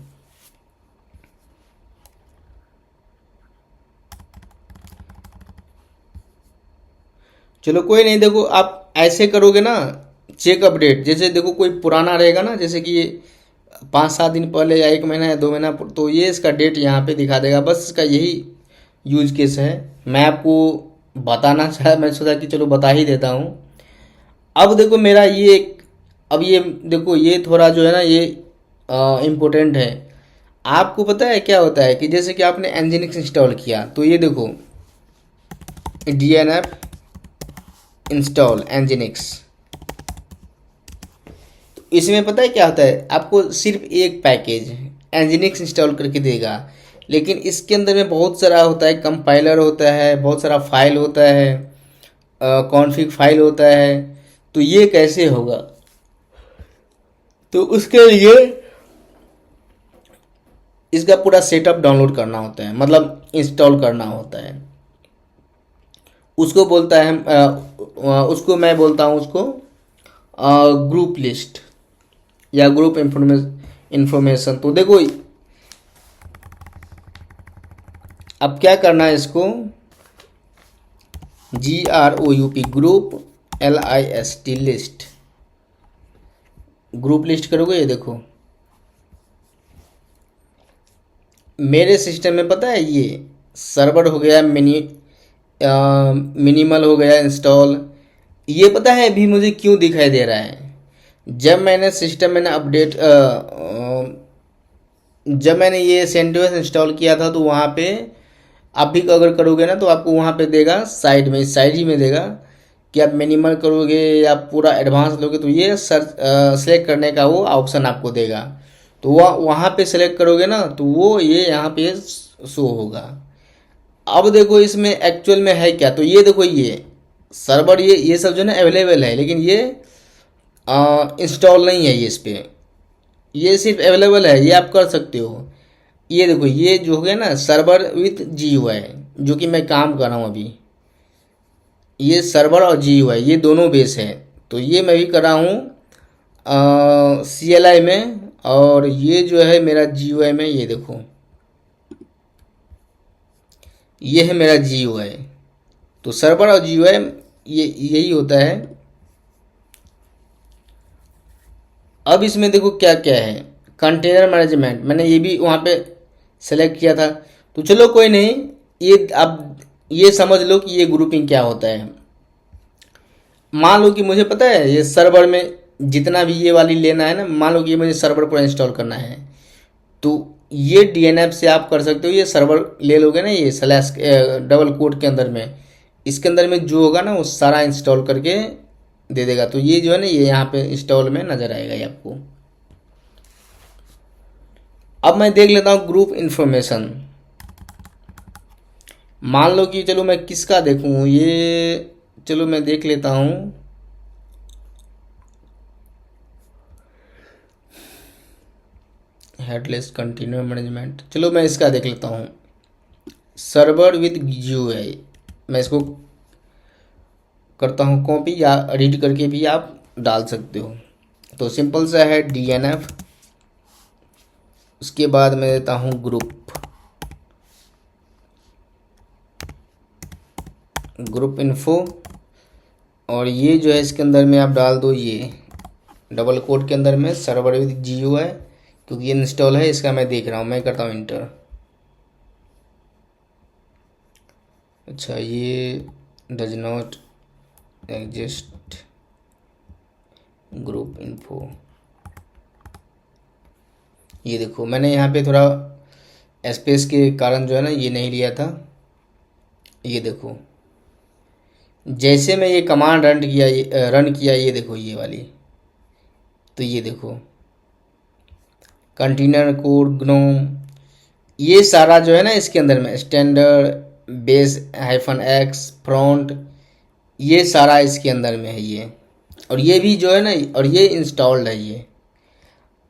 चलो कोई नहीं, देखो आप ऐसे करोगे ना चेक अपडेट, जैसे देखो कोई पुराना रहेगा ना, जैसे कि 5-7 दिन पहले या 1 महीना या 2 महीना, तो ये इसका डेट यहाँ पे दिखा देगा। बस इसका यही यूज केस है। मैं आपको बताना चाहा, मैं सोचा कि चलो बता ही देता हूँ। अब देखो मेरा ये अब ये देखो ये थोड़ा जो है ना ये इम्पोर्टेंट है। आपको पता है क्या होता है कि जैसे कि आपने एनजीनिक्स इंस्टॉल किया तो ये देखो DNF इंस्टॉल एनजीनिक्स, तो इसमें पता है क्या होता है, आपको सिर्फ एक पैकेज एनजीनिक्स इंस्टॉल करके देगा। लेकिन इसके अंदर में बहुत सारा होता है, कंपाइलर होता है, बहुत सारा फाइल होता है, कॉन्फ़िग फाइल होता है। तो ये कैसे होगा, तो उसके लिए इसका पूरा सेटअप डाउनलोड करना होता है, मतलब इंस्टॉल करना होता है। उसको बोलता है उसको मैं बोलता हूँ उसको ग्रुप लिस्ट या ग्रुप इंफॉर्मेशन। तो देखो अब क्या करना है, इसको GROUP group LIST list, group list करोगे। ये देखो मेरे सिस्टम में पता है ये सर्वर हो गया, मिनिमल हो गया इंस्टॉल। ये पता है अभी मुझे क्यों दिखाई दे रहा है, जब मैंने सिस्टम में अपडेट जब मैंने ये सेंटोस इंस्टॉल किया था तो वहाँ पे आप भी अगर करोगे ना तो आपको वहाँ पे देगा साइड में, साइड ही में देगा कि आप मिनिमल करोगे या पूरा एडवांस लोगे, तो ये सर्च सेलेक्ट करने का वो ऑप्शन आपको देगा। तो वहाँ पे सेलेक्ट करोगे ना तो वो ये यहाँ पे शो होगा। अब देखो इसमें एक्चुअल में है क्या, तो ये देखो ये सर्वर ये सब जो है ना अवेलेबल है, लेकिन ये इंस्टॉल नहीं है ये इस पर, ये सिर्फ अवेलेबल है, ये आप कर सकते हो। ये देखो ये जो हो गया ना सर्वर विथ GUI, जो कि मैं काम कर रहा हूँ अभी, ये सर्वर और GUI ये दोनों बेस है। तो ये मैं भी कर रहा हूँ CLI में, और ये जो है मेरा GUI में। ये देखो ये है मेरा GUI। तो सर्वर और GUI यही होता है। अब इसमें देखो क्या क्या है, कंटेनर मैनेजमेंट मैंने ये भी वहाँ पे सेलेक्ट किया था। तो चलो कोई नहीं, ये अब ये समझ लो कि ये ग्रुपिंग क्या होता है। मान लो कि मुझे पता है ये सर्वर में जितना भी ये वाली लेना है ना, मान लो कि ये मुझे सर्वर पर इंस्टॉल करना है, तो ये डीएनएफ से आप कर सकते हो। ये सर्वर ले लोगे ना, ये स्लैश डबल कोट के अंदर में, इसके अंदर में जो होगा ना वो सारा इंस्टॉल करके दे देगा। तो ये जो है ना, ये यहाँ पे इंस्टॉल में नज़र आएगा ये आपको। अब मैं देख लेता हूँ ग्रुप इन्फॉर्मेशन। मान लो कि चलो मैं किसका देखूँ, ये चलो मैं देख लेता हूँ। हेडलेस कंटेनर मैनेजमेंट, चलो मैं इसका देख लेता हूँ, सर्वर विद GUI। मैं इसको करता हूँ कॉपी, या रीड करके भी आप डाल सकते हो। तो सिंपल सा है DNF, उसके बाद मैं देता हूँ ग्रुप इन्फो, और ये जो है इसके अंदर में आप डाल दो ये डबल कोट के अंदर में सर्वर विद GUI, क्योंकि ये इंस्टॉल है इसका मैं देख रहा हूँ। मैं करता हूँ इंटर। अच्छा, ये does not exist group info. ये देखो मैंने यहाँ पे थोड़ा स्पेस के कारण जो है ना ये नहीं लिया था। ये देखो जैसे मैं ये कमांड रन किया, ये देखो ये वाली, तो ये देखो कंटेनर कोड ग्नोम, ये सारा जो है ना इसके अंदर में स्टैंडर्ड बेस -x फ्रंट, ये सारा इसके अंदर में है ये। और ये भी जो है ना, और ये इंस्टॉल्ड है ये।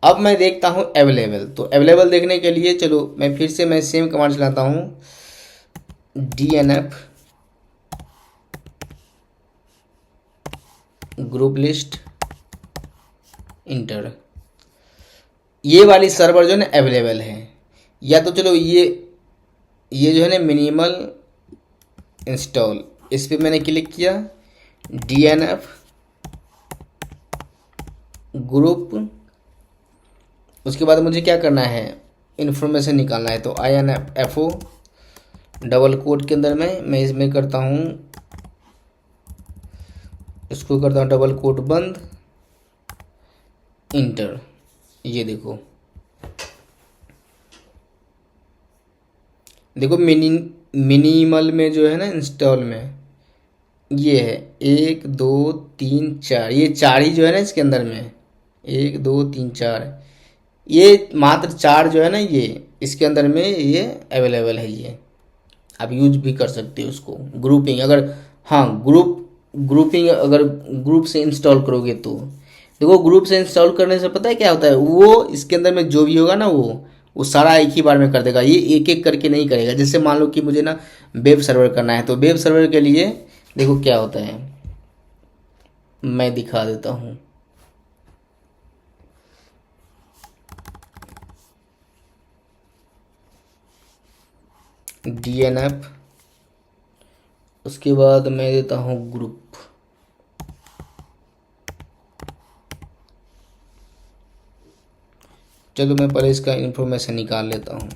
अब मैं देखता हूँ अवेलेबल। तो अवेलेबल देखने के लिए चलो मैं फिर से मैं सेम कमांड चलाता हूँ, DNF ग्रुप लिस्ट इंटर। ये वाली सर्वर जो है ना अवेलेबल है। या तो चलो ये जो है ना मिनिमल इंस्टॉल, इस पर मैंने क्लिक किया, DNF ग्रुप, उसके बाद मुझे क्या करना है, इन्फॉर्मेशन निकालना है। तो INFO डबल कोड के अंदर में मैं इसमें करता हूँ, इसको करता हूँ डबल कोट बंद, इंटर। ये देखो देखो मिनिमल में जो है ना इंस्टॉल में ये है 1 2 3 4, ये चार ही जो है ना इसके अंदर में 1 2 3 4, ये मात्र चार जो है ना ये इसके अंदर में ये अवेलेबल है। ये आप यूज भी कर सकते हो उसको, ग्रुपिंग अगर, हाँ ग्रुपिंग अगर ग्रुप से इंस्टॉल करोगे तो देखो, ग्रुप से इंस्टॉल करने से पता है क्या होता है, वो इसके अंदर में जो भी होगा ना वो सारा एक ही बार में कर देगा। ये एक एक करके नहीं करेगा। जैसे मान लो कि मुझे ना वेब सर्वर करना है, तो वेब सर्वर के लिए देखो क्या होता है, मैं दिखा देता हूँ। DNF, उसके बाद मैं देता हूँ ग्रुप। चलो मैं पहले इसका इन्फॉर्मेशन निकाल लेता हूँ,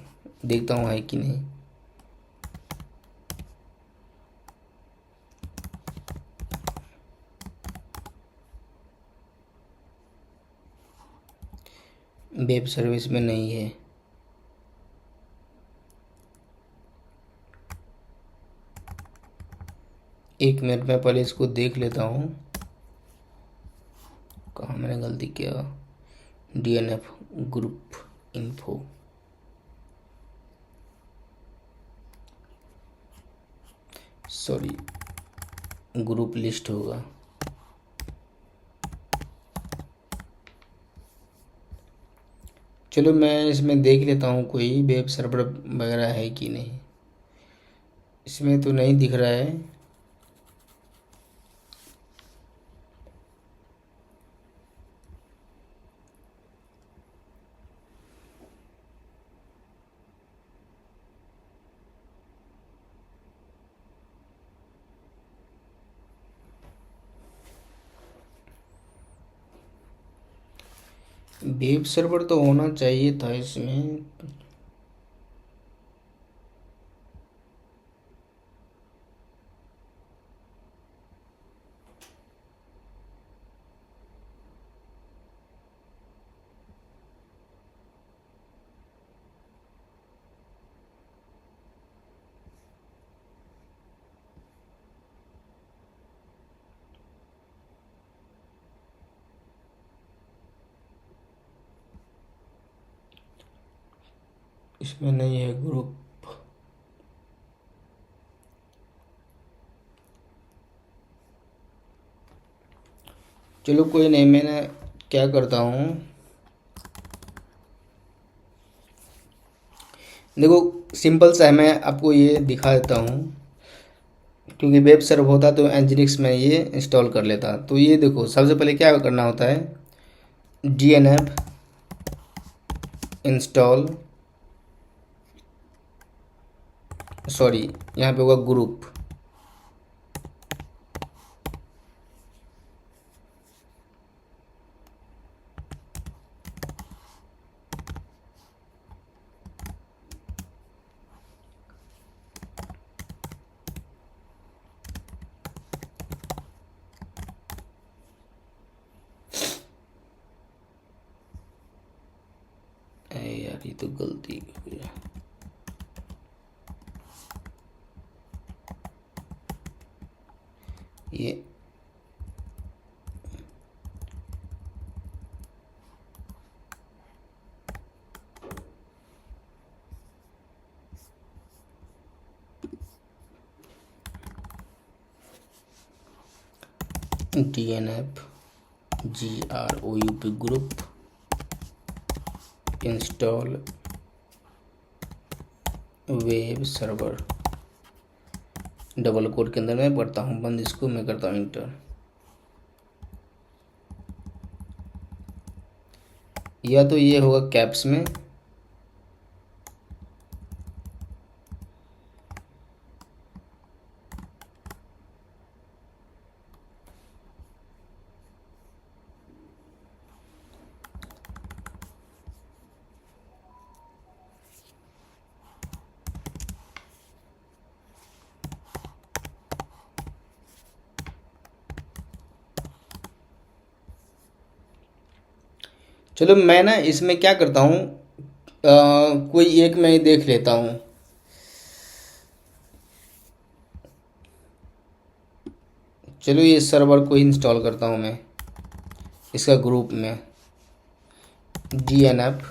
देखता हूँ है कि नहीं। वेब सर्विस में नहीं है। एक मिनट में पहले इसको देख लेता हूँ, कहाँ मैंने गलती किया। DNF group info, sorry group list होगा। चलो मैं इसमें देख लेता हूँ कोई वेब सर्वर वगैरह है कि नहीं। इसमें तो नहीं दिख रहा है। वेब सर्वर तो होना चाहिए था इसमें। इसमें नहीं है ग्रुप। चलो कोई नहीं, मैंने क्या करता हूँ, देखो सिंपल सा है, मैं आपको ये दिखा देता हूँ, क्योंकि वेब सर्वर होता तो एनजीनिक्स में ये इंस्टॉल कर लेता। तो ये देखो सबसे पहले क्या करना होता है, DNF इंस्टॉल, सॉरी यहाँ पे होगा ग्रुप, यार ये तो गलती हो गया। ये DNF GROUP group install web server, double quote के अंदर मैं पढ़ता हूँ बंद, इसको मैं करता हूँ इंटर। या तो ये होगा कैप्स में, चलो मैं ना इसमें क्या करता हूँ, कोई एक मैं देख लेता हूँ। चलो ये सर्वर को इंस्टॉल करता हूँ मैं, इसका ग्रुप में DNF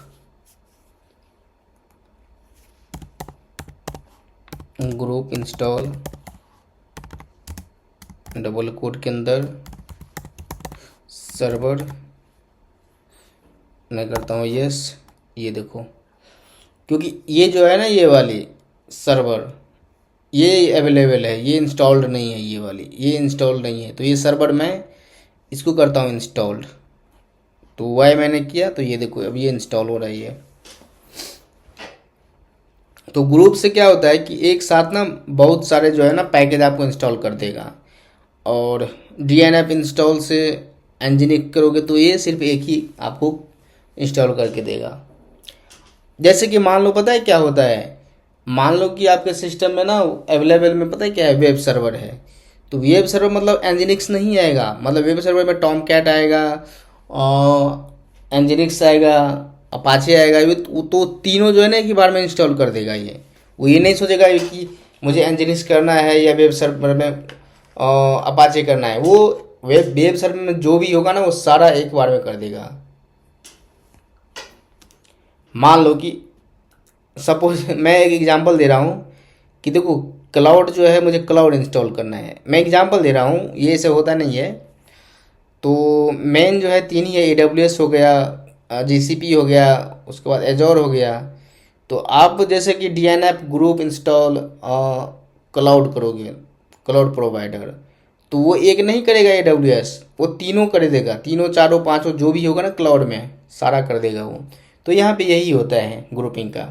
group install, double quote के अंदर सर्वर, मैं करता हूँ यस। ये देखो, क्योंकि ये जो है ना ये वाली सर्वर ये अवेलेबल है, ये इंस्टॉल्ड नहीं है, ये वाली ये इंस्टॉल्ड नहीं है, तो ये सर्वर मैं इसको करता हूँ इंस्टॉल्ड। तो वाई मैंने किया, तो ये देखो अब ये इंस्टॉल हो रही है। तो ग्रुप से क्या होता है कि एक साथ ना बहुत सारे जो है ना पैकेज आपको इंस्टॉल कर देगा, और DNF इंस्टॉल से एनजीनिक करोगे तो ये सिर्फ एक ही आपको इंस्टॉल करके देगा। जैसे कि मान लो, पता है क्या होता है, मान लो कि आपके सिस्टम में ना अवेलेबल में पता है क्या है, वेब सर्वर है। तो वेब सर्वर मतलब एनजीनिक्स नहीं आएगा, मतलब वेब सर्वर में टॉम कैट आएगा, एनजीनिक्स आएगा, अपाचे आएगा, ये तो तीनों जो है ना एक ही बार में इंस्टॉल कर देगा। ये वो ये नहीं सोचेगा कि मुझे एनजीनिक्स करना है या वेब सर्वर में अपाचे करना है। वो वेब सर्वर में जो भी होगा ना वो सारा एक बार में कर देगा। मान लो कि सपोज मैं एक एग्जांपल दे रहा हूँ कि देखो क्लाउड जो है, मुझे क्लाउड इंस्टॉल करना है, मैं एग्जांपल दे रहा हूँ, ये ऐसे होता नहीं है। तो मेन जो है तीन ही है, AWS हो गया, GCP हो गया, उसके बाद एजोर हो गया। तो आप जैसे कि DNF ग्रुप इंस्टॉल क्लाउड करोगे, क्लाउड प्रोवाइडर, तो वो एक नहीं करेगा AWS, वो तीनों कर देगा, तीनों चारों पांचों जो भी होगा ना क्लाउड में सारा कर देगा वो। तो यहाँ पे यही होता है ग्रुपिंग का।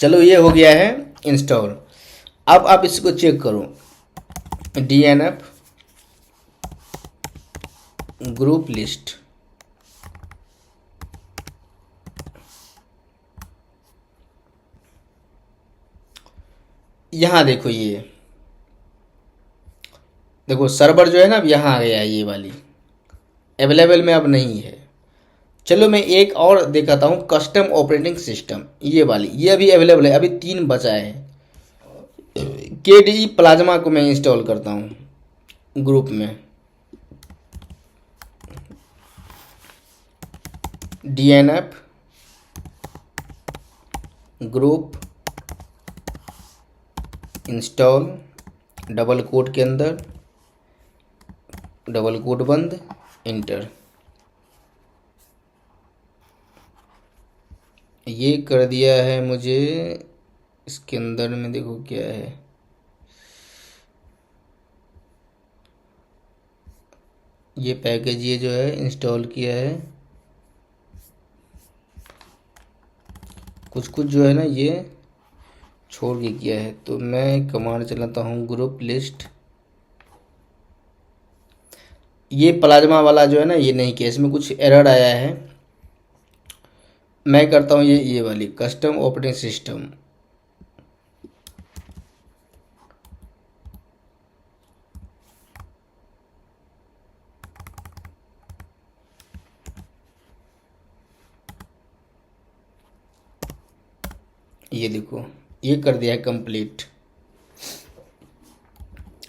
चलो ये हो गया है इंस्टॉल। अब आप इसको चेक करो, DNF ग्रुप लिस्ट, यहाँ देखो, ये देखो सर्वर जो है ना अब यहाँ आ गया है, ये वाली अवेलेबल में अब नहीं है। चलो मैं एक और दिखाता हूँ, कस्टम ऑपरेटिंग सिस्टम, ये वाली ये अभी अवेलेबल है, अभी 3 बचा है। KDE प्लाज्मा को मैं इंस्टॉल करता हूँ ग्रुप में, DNF group install, double quote के अंदर, डबल कोट बंद, इंटर। ये कर दिया है मुझे। इसके अंदर में देखो क्या है, ये पैकेज ये जो है इंस्टॉल किया है। कुछ कुछ जो है ना ये छोड़ के किया है। तो मैं कमांड चलाता हूँ ग्रुप लिस्ट। ये प्लाज्मा वाला जो है ना ये नहीं किया, इसमें कुछ एरर आया है। मैं करता हूँ ये वाली कस्टम ऑपरेटिंग सिस्टम। ये देखो ये कर दिया है कंप्लीट।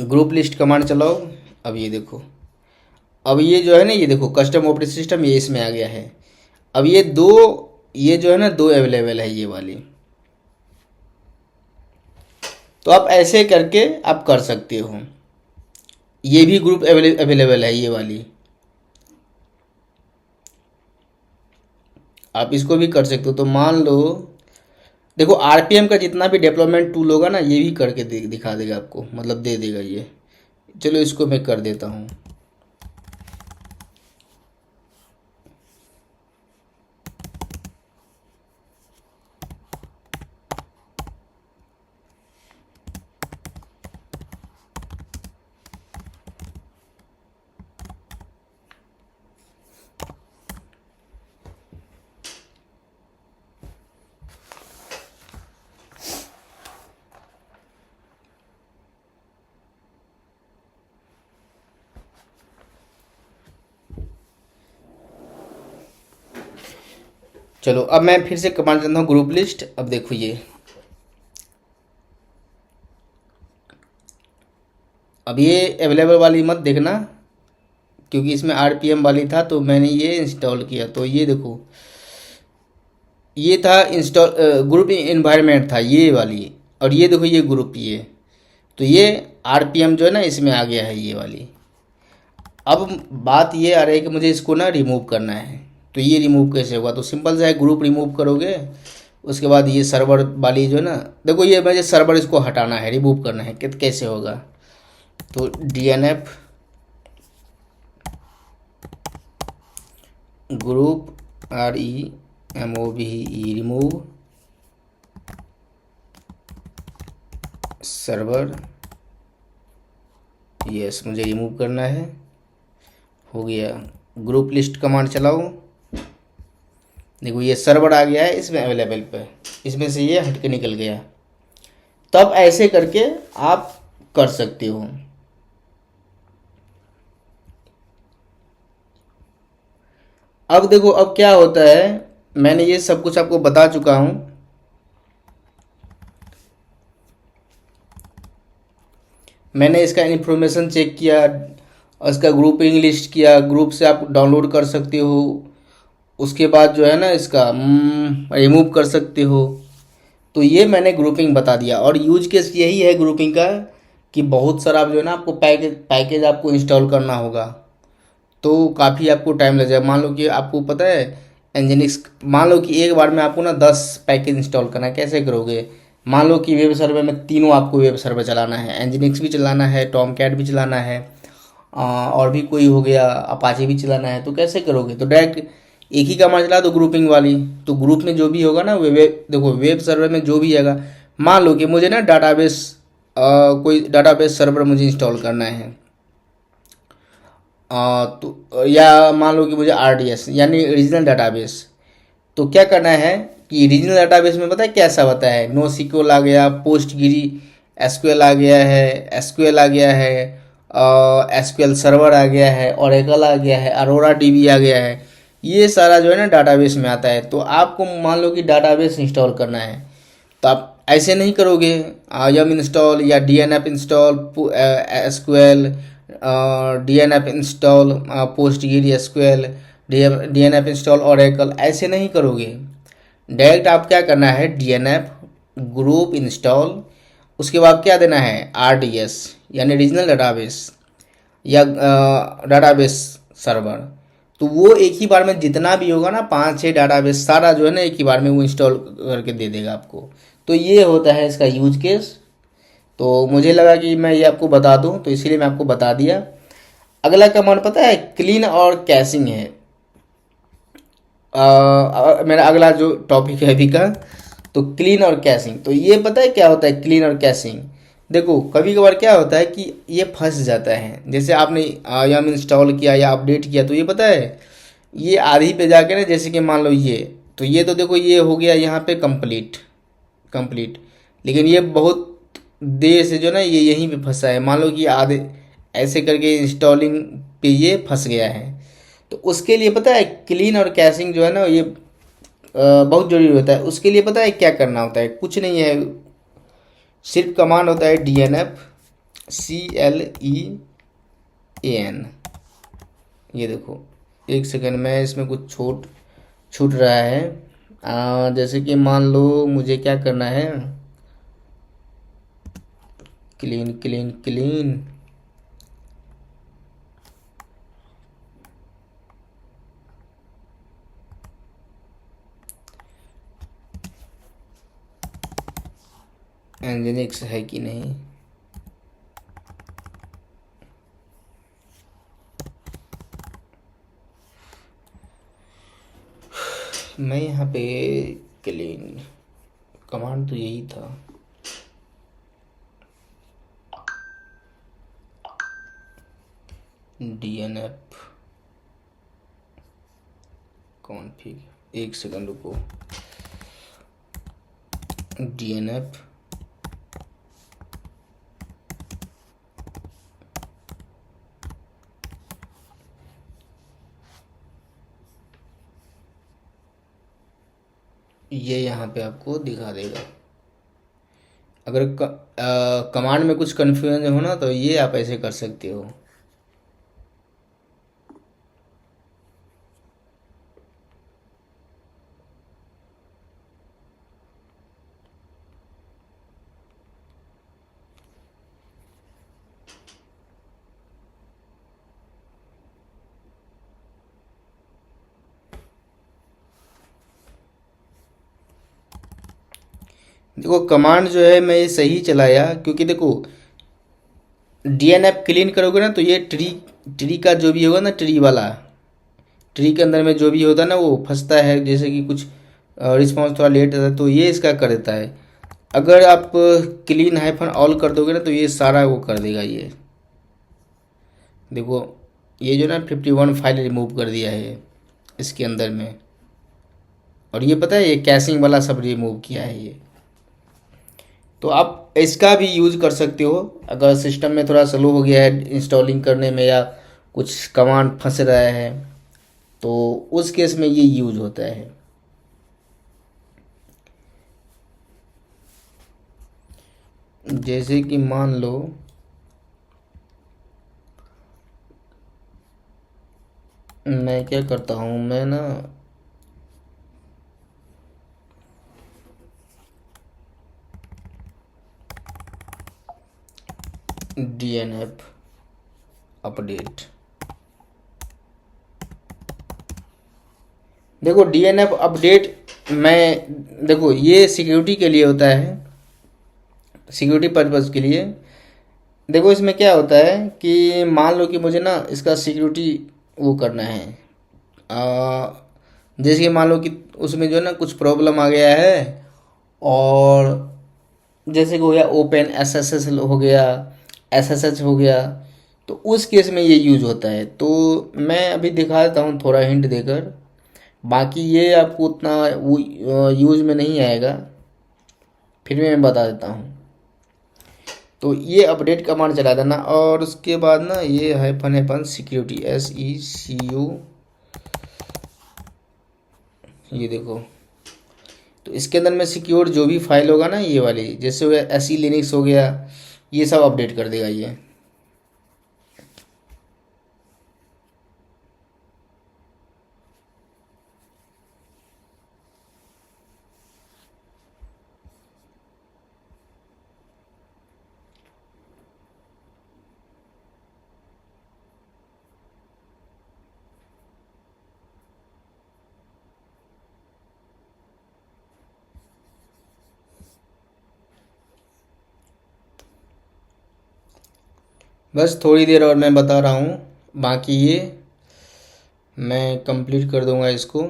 ग्रुप लिस्ट कमांड चलाओ। अब ये देखो, अब ये जो है ना ये देखो कस्टम ऑपरेटिंग सिस्टम ये इसमें आ गया है। अब ये जो है ना दो अवेलेबल है ये वाली। तो आप ऐसे करके आप कर सकते हो। ये भी ग्रुप अवेलेबल है ये वाली, आप इसको भी कर सकते हो। तो मान लो देखो आरपीएम का जितना भी डेवलपमेंट टूल होगा ना ये भी करके दिखा देगा आपको, मतलब दे देगा ये। चलो इसको मैं कर देता हूँ। चलो अब मैं फिर से कमांड करता हूँ ग्रुप लिस्ट। अब देखो ये, अब ये अवेलेबल वाली मत देखना क्योंकि इसमें आरपीएम वाली था तो मैंने ये इंस्टॉल किया। तो ये देखो ये था इंस्टॉल ग्रुप इन्वायरमेंट था ये वाली, और ये देखो ये ग्रुप ये। तो ये आरपीएम जो है ना इसमें आ गया है ये वाली। अब बात ये आ रही है कि मुझे इसको ना रिमूव करना है। तो ये रिमूव कैसे होगा? तो सिंपल सा है, ग्रुप रिमूव करोगे, उसके बाद ये सर्वर वाली जो है ना देखो ये मुझे सर्वर इसको हटाना है, रिमूव करना है। कैसे होगा? तो DNF group REMOVE remove server. Yes मुझे रिमूव करना है, हो गया। ग्रुप लिस्ट कमांड चलाओ। देखो ये सर्वर आ गया है इसमें अवेलेबल पे, इसमें से ये हट के निकल गया। तब ऐसे करके आप कर सकते हो। अब देखो अब क्या होता है, मैंने ये सब कुछ आपको बता चुका हूं। मैंने इसका इन्फॉर्मेशन चेक किया, इसका ग्रुपिंग लिस्ट किया, ग्रुप से आप डाउनलोड कर सकते हो। उसके बाद जो है ना इसका रिमूव कर सकते हो। तो ये मैंने ग्रुपिंग बता दिया। और यूज केस यही है ग्रुपिंग का कि बहुत सारा जो है ना आपको पैकेज आपको इंस्टॉल करना होगा, तो काफ़ी आपको टाइम लग जाएगा। मान लो कि आपको पता है एनजिनिक्स, मान लो कि एक बार में आपको ना 10 पैकेज इंस्टॉल करना है। कैसे करोगे? मान लो कि वेब सर्वर में तीनों आपको वेब सर्वर चलाना है, एनजिनिक्स भी चलाना है, टॉमकैट भी चलाना है, और भी कोई हो गया अपाचे भी चलाना है। तो कैसे करोगे? तो डायरेक्ट एक ही कमांड चला दो ग्रुपिंग वाली। तो ग्रुप में जो भी होगा ना देखो वेब सर्वर में जो भी आएगा, मान लो कि मुझे ना डाटाबेस कोई डाटाबेस सर्वर मुझे इंस्टॉल करना है, तो या मान लो कि मुझे RDS यानी रीजनल डाटाबेस। तो क्या करना है कि रीजनल डाटाबेस में पता है कैसा होता है? NoSQL आ गया, पोस्टग्री SQL आ गया है, SQL आ गया है, SQL सर्वर आ गया है, ओरेकल आ गया है, अरोरा DB आ गया है। ये सारा जो है ना डाटाबेस में आता है। तो आपको मान लो कि डाटाबेस इंस्टॉल करना है, तो आप ऐसे नहीं करोगे यम इंस्टॉल या DNF install SQL, DNF install Postgre SQL, DNF install Oracle, ऐसे नहीं करोगे। डायरेक्ट आप क्या करना है, DNF ग्रुप इंस्टॉल, उसके बाद क्या देना है, RDS यानी रीजनल डाटाबेस या डाटाबेस सर्वर। तो वो एक ही बार में जितना भी होगा ना 5-6 डाटाबेस सारा जो है ना एक ही बार में वो इंस्टॉल करके दे देगा आपको। तो ये होता है इसका यूज केस। तो मुझे लगा कि मैं ये आपको बता दूं, तो इसीलिए मैं आपको बता दिया। अगला कमांड पता है, क्लीन और कैशिंग है। मेरा अगला जो टॉपिक है अभी का, तो क्लीन और कैशिंग। तो ये पता है क्या होता है क्लीन और कैशिंग। देखो कभी कभार क्या होता है कि ये फंस जाता है, जैसे आपने यम इंस्टॉल किया या अपडेट किया, तो ये पता है ये आधी पे जाके ना, जैसे कि मान लो ये, तो ये तो देखो ये हो गया यहाँ पे कंप्लीट कंप्लीट, लेकिन ये बहुत देर से जो ना ये यहीं पे फंसा है। मान लो कि आधे ऐसे करके इंस्टॉलिंग पे ये फंस गया है। तो उसके लिए पता है क्लीन और कैशिंग जो है ना ये बहुत ज़रूरी होता है। उसके लिए पता है क्या करना होता है, कुछ नहीं है, सिर्फ कमांड होता है DNF CLEAN। ये देखो एक सेकंड में, इसमें कुछ छूट रहा है। जैसे कि मान लो मुझे क्या करना है, क्लीन क्लीन क्लीन, एनजिनिक्स है कि नहीं, मैं यहाँ पे क्लीन कमांड तो यही था। DNF कॉन्फ़िग, एक सेकंड रुको, DNF ये यहाँ पे आपको दिखा देगा। अगर कमांड में कुछ कन्फ्यूजन हो ना, तो ये आप ऐसे कर सकते हो। देखो कमांड जो है मैं ये सही चलाया, क्योंकि देखो DNF क्लीन करोगे ना, तो ये ट्री का जो भी होगा ना, ट्री वाला, ट्री के अंदर में जो भी होता है ना वो फंसता है, जैसे कि कुछ रिस्पॉन्स थोड़ा लेट आता है, तो ये इसका कर देता है। अगर आप क्लीन हाइफन ऑल कर दोगे ना, तो ये सारा वो कर देगा। ये देखो ये जो ना 51 फाइल रिमूव कर दिया है इसके अंदर में, और ये पता है ये कैशिंग वाला सब रिमूव किया है ये। तो आप इसका भी यूज़ कर सकते हो अगर सिस्टम में थोड़ा स्लो हो गया है इंस्टॉलिंग करने में, या कुछ कमांड फंस रहा है, तो उस केस में ये यूज होता है। जैसे कि मान लो मैं क्या करता हूँ, मैं ना DNF अपडेट, देखो DNF अपडेट, मैं देखो ये सिक्योरिटी के लिए होता है, सिक्योरिटी पर्पज़ के लिए। देखो इसमें क्या होता है कि मान लो कि मुझे ना इसका सिक्योरिटी वो करना है, जैसे कि मान लो कि उसमें जो है ना कुछ प्रॉब्लम आ गया है, और जैसे कि हो गया ओपन SSH हो गया, SSH हो गया, तो उस केस में ये यूज होता है। तो मैं अभी दिखा देता हूँ थोड़ा हिंट देकर, बाकी ये आपको उतना वो यूज में नहीं आएगा, फिर भी मैं बता देता हूँ। तो ये अपडेट कमांड चला देना, और उसके बाद ना ये हाइफन सिक्योरिटी SECU, ये देखो, तो इसके अंदर में सिक्योर जो भी फाइल होगा ना ये वाली, जैसे हो गया SE लिनक्स हो गया, ये सब अपडेट कर देगा ये। बस थोड़ी देर और मैं बता रहा हूँ, बाकी ये मैं कंप्लीट कर दूंगा इसको।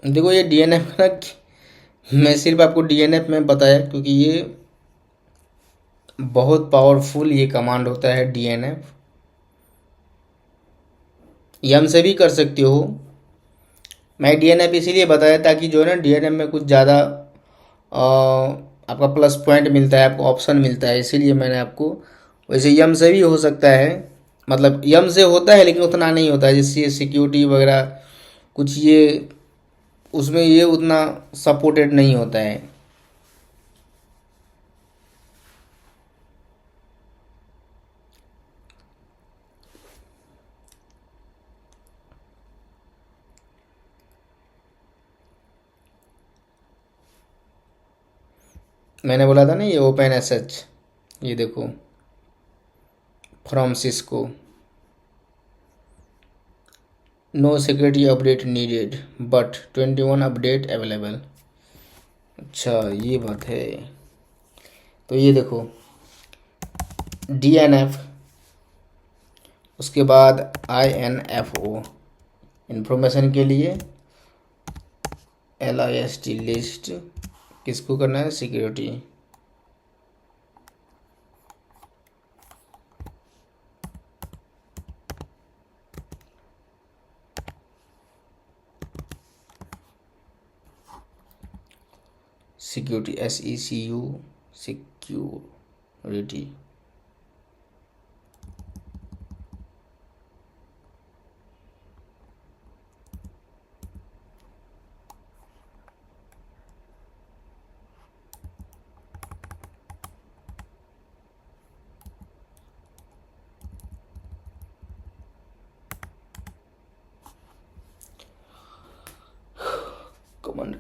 देखो ये डीएनएफ का मैं सिर्फ आपको डीएनएफ में बताया क्योंकि ये बहुत पावरफुल ये कमांड होता है डीएनएफ। यम से भी कर सकते हो। मैं डीएनएफ इसीलिए बताया ताकि जो है ना डीएनएफ में कुछ ज़्यादा आपका प्लस पॉइंट मिलता है, आपको ऑप्शन मिलता है, इसीलिए मैंने आपको। वैसे यम से भी हो सकता है, मतलब यम से होता है लेकिन उतना नहीं होता है, जैसे सिक्योरिटी वगैरह कुछ ये उसमें ये उतना सपोर्टेड नहीं होता है। मैंने बोला था ना ये ओपन एसएच, ये देखो from Cisco, no security update needed but 21 update available. अच्छा ये बात है। तो ये देखो डीएनएफ, उसके बाद INFO इंफॉर्मेशन के लिए, LIST लिस्ट किसको करना है, security. Security SECU security.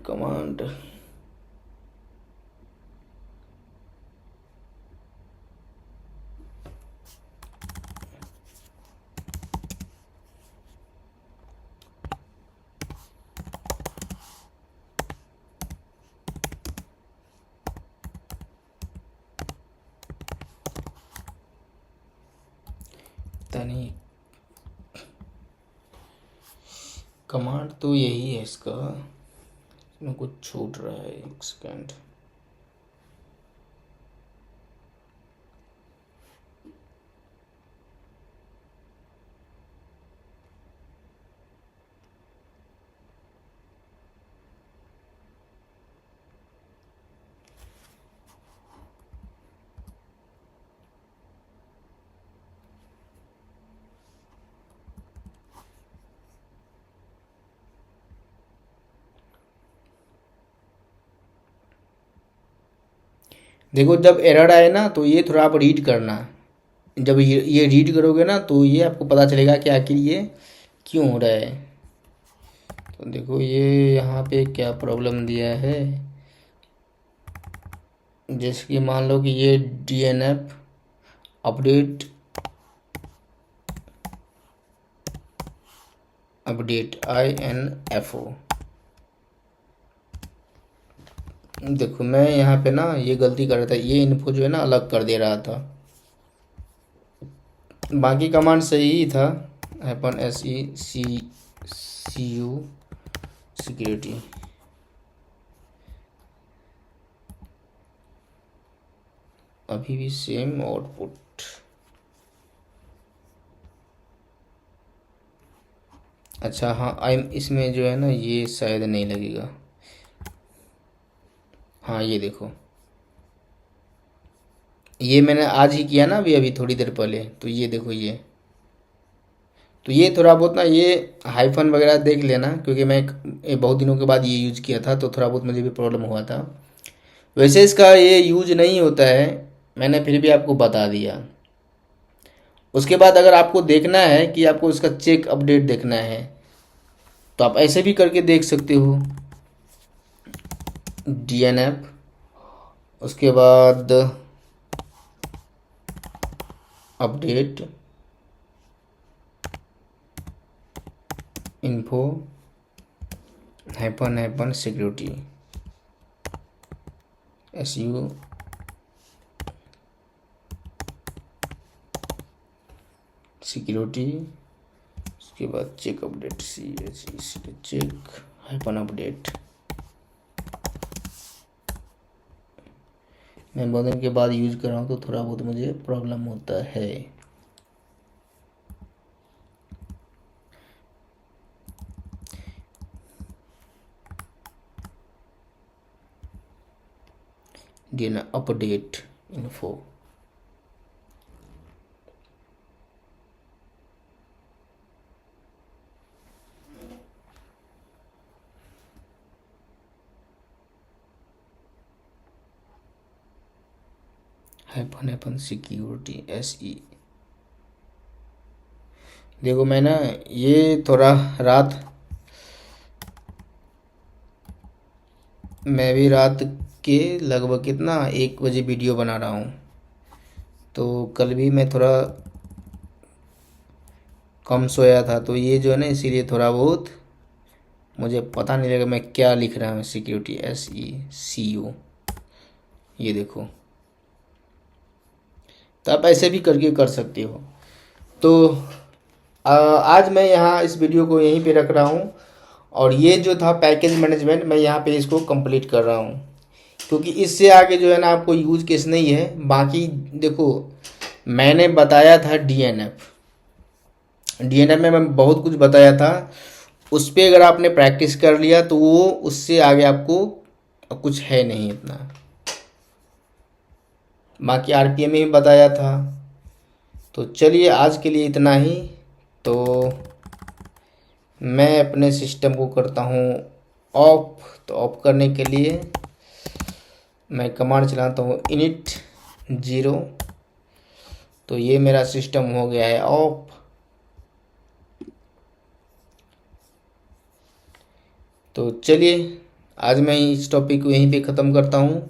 Command तनी कमांड तो यही है इसका, इसमें कुछ छूट रहा है, एक सेकेंड। देखो जब एरर आए ना तो ये थोड़ा आप रीड करना। जब ये रीड करोगे ना तो ये आपको पता चलेगा कि आखिर ये क्यों हो रहा है। तो देखो ये यहाँ पे क्या प्रॉब्लम दिया है, जैसे कि मान लो कि ये DNF अपडेट INFO। देखो मैं यहाँ पे ना ये गलती कर रहा था, ये इन्फो जो है ना अलग कर दे रहा था, बाकी कमांड सही ही था। SECU security. अभी भी सेम आउटपुट। अच्छा हाँ इसमें जो है ना ये शायद नहीं लगेगा। हाँ ये देखो ये मैंने आज ही किया ना अभी अभी थोड़ी देर पहले, तो ये देखो ये, तो ये थोड़ा बहुत ना ये हाइफन वगैरह देख लेना क्योंकि मैं बहुत दिनों के बाद ये यूज़ किया था तो थोड़ा बहुत मुझे भी प्रॉब्लम हुआ था। वैसे इसका ये यूज नहीं होता है, मैंने फिर भी आपको बता दिया। उसके बाद अगर आपको देखना है कि आपको इसका चेक अपडेट देखना है तो आप ऐसे भी करके देख सकते हो। DNF, उसके बाद update info hyphen security SU security, उसके बाद check update check hyphen update. मैं बहुत दिन के बाद यूज कर रहा हूँ तो थोड़ा बहुत मुझे प्रॉब्लम होता है। DNS update info, hyphen security SE। देखो मैं ना ये थोड़ा रात, मैं भी रात के लगभग कितना 1 बजे वीडियो बना रहा हूँ, तो कल भी मैं थोड़ा कम सोया था, तो ये जो है ना इसीलिए थोड़ा बहुत मुझे पता नहीं लगा मैं क्या लिख रहा हूँ। सिक्योरिटी SECO, ये देखो, तो आप ऐसे भी करके कर सकते हो। तो आज मैं यहाँ इस वीडियो को यहीं पे रख रहा हूँ, और ये जो था पैकेज मैनेजमेंट मैं यहाँ पे इसको कंप्लीट कर रहा हूँ, क्योंकि इससे आगे जो है ना आपको यूज केस नहीं है। बाकी देखो मैंने बताया था DNF में मैं बहुत कुछ बताया था, उस पर अगर आपने प्रैक्टिस कर लिया तो वो उससे आगे आपको कुछ है नहीं इतना। बाकी RPM में भी बताया था। तो चलिए आज के लिए इतना ही। तो मैं अपने सिस्टम को करता हूँ ऑफ। तो ऑफ करने के लिए मैं कमांड चलाता हूँ init 0। तो ये मेरा सिस्टम हो गया है ऑफ। तो चलिए आज मैं इस टॉपिक को यहीं पे ख़त्म करता हूँ।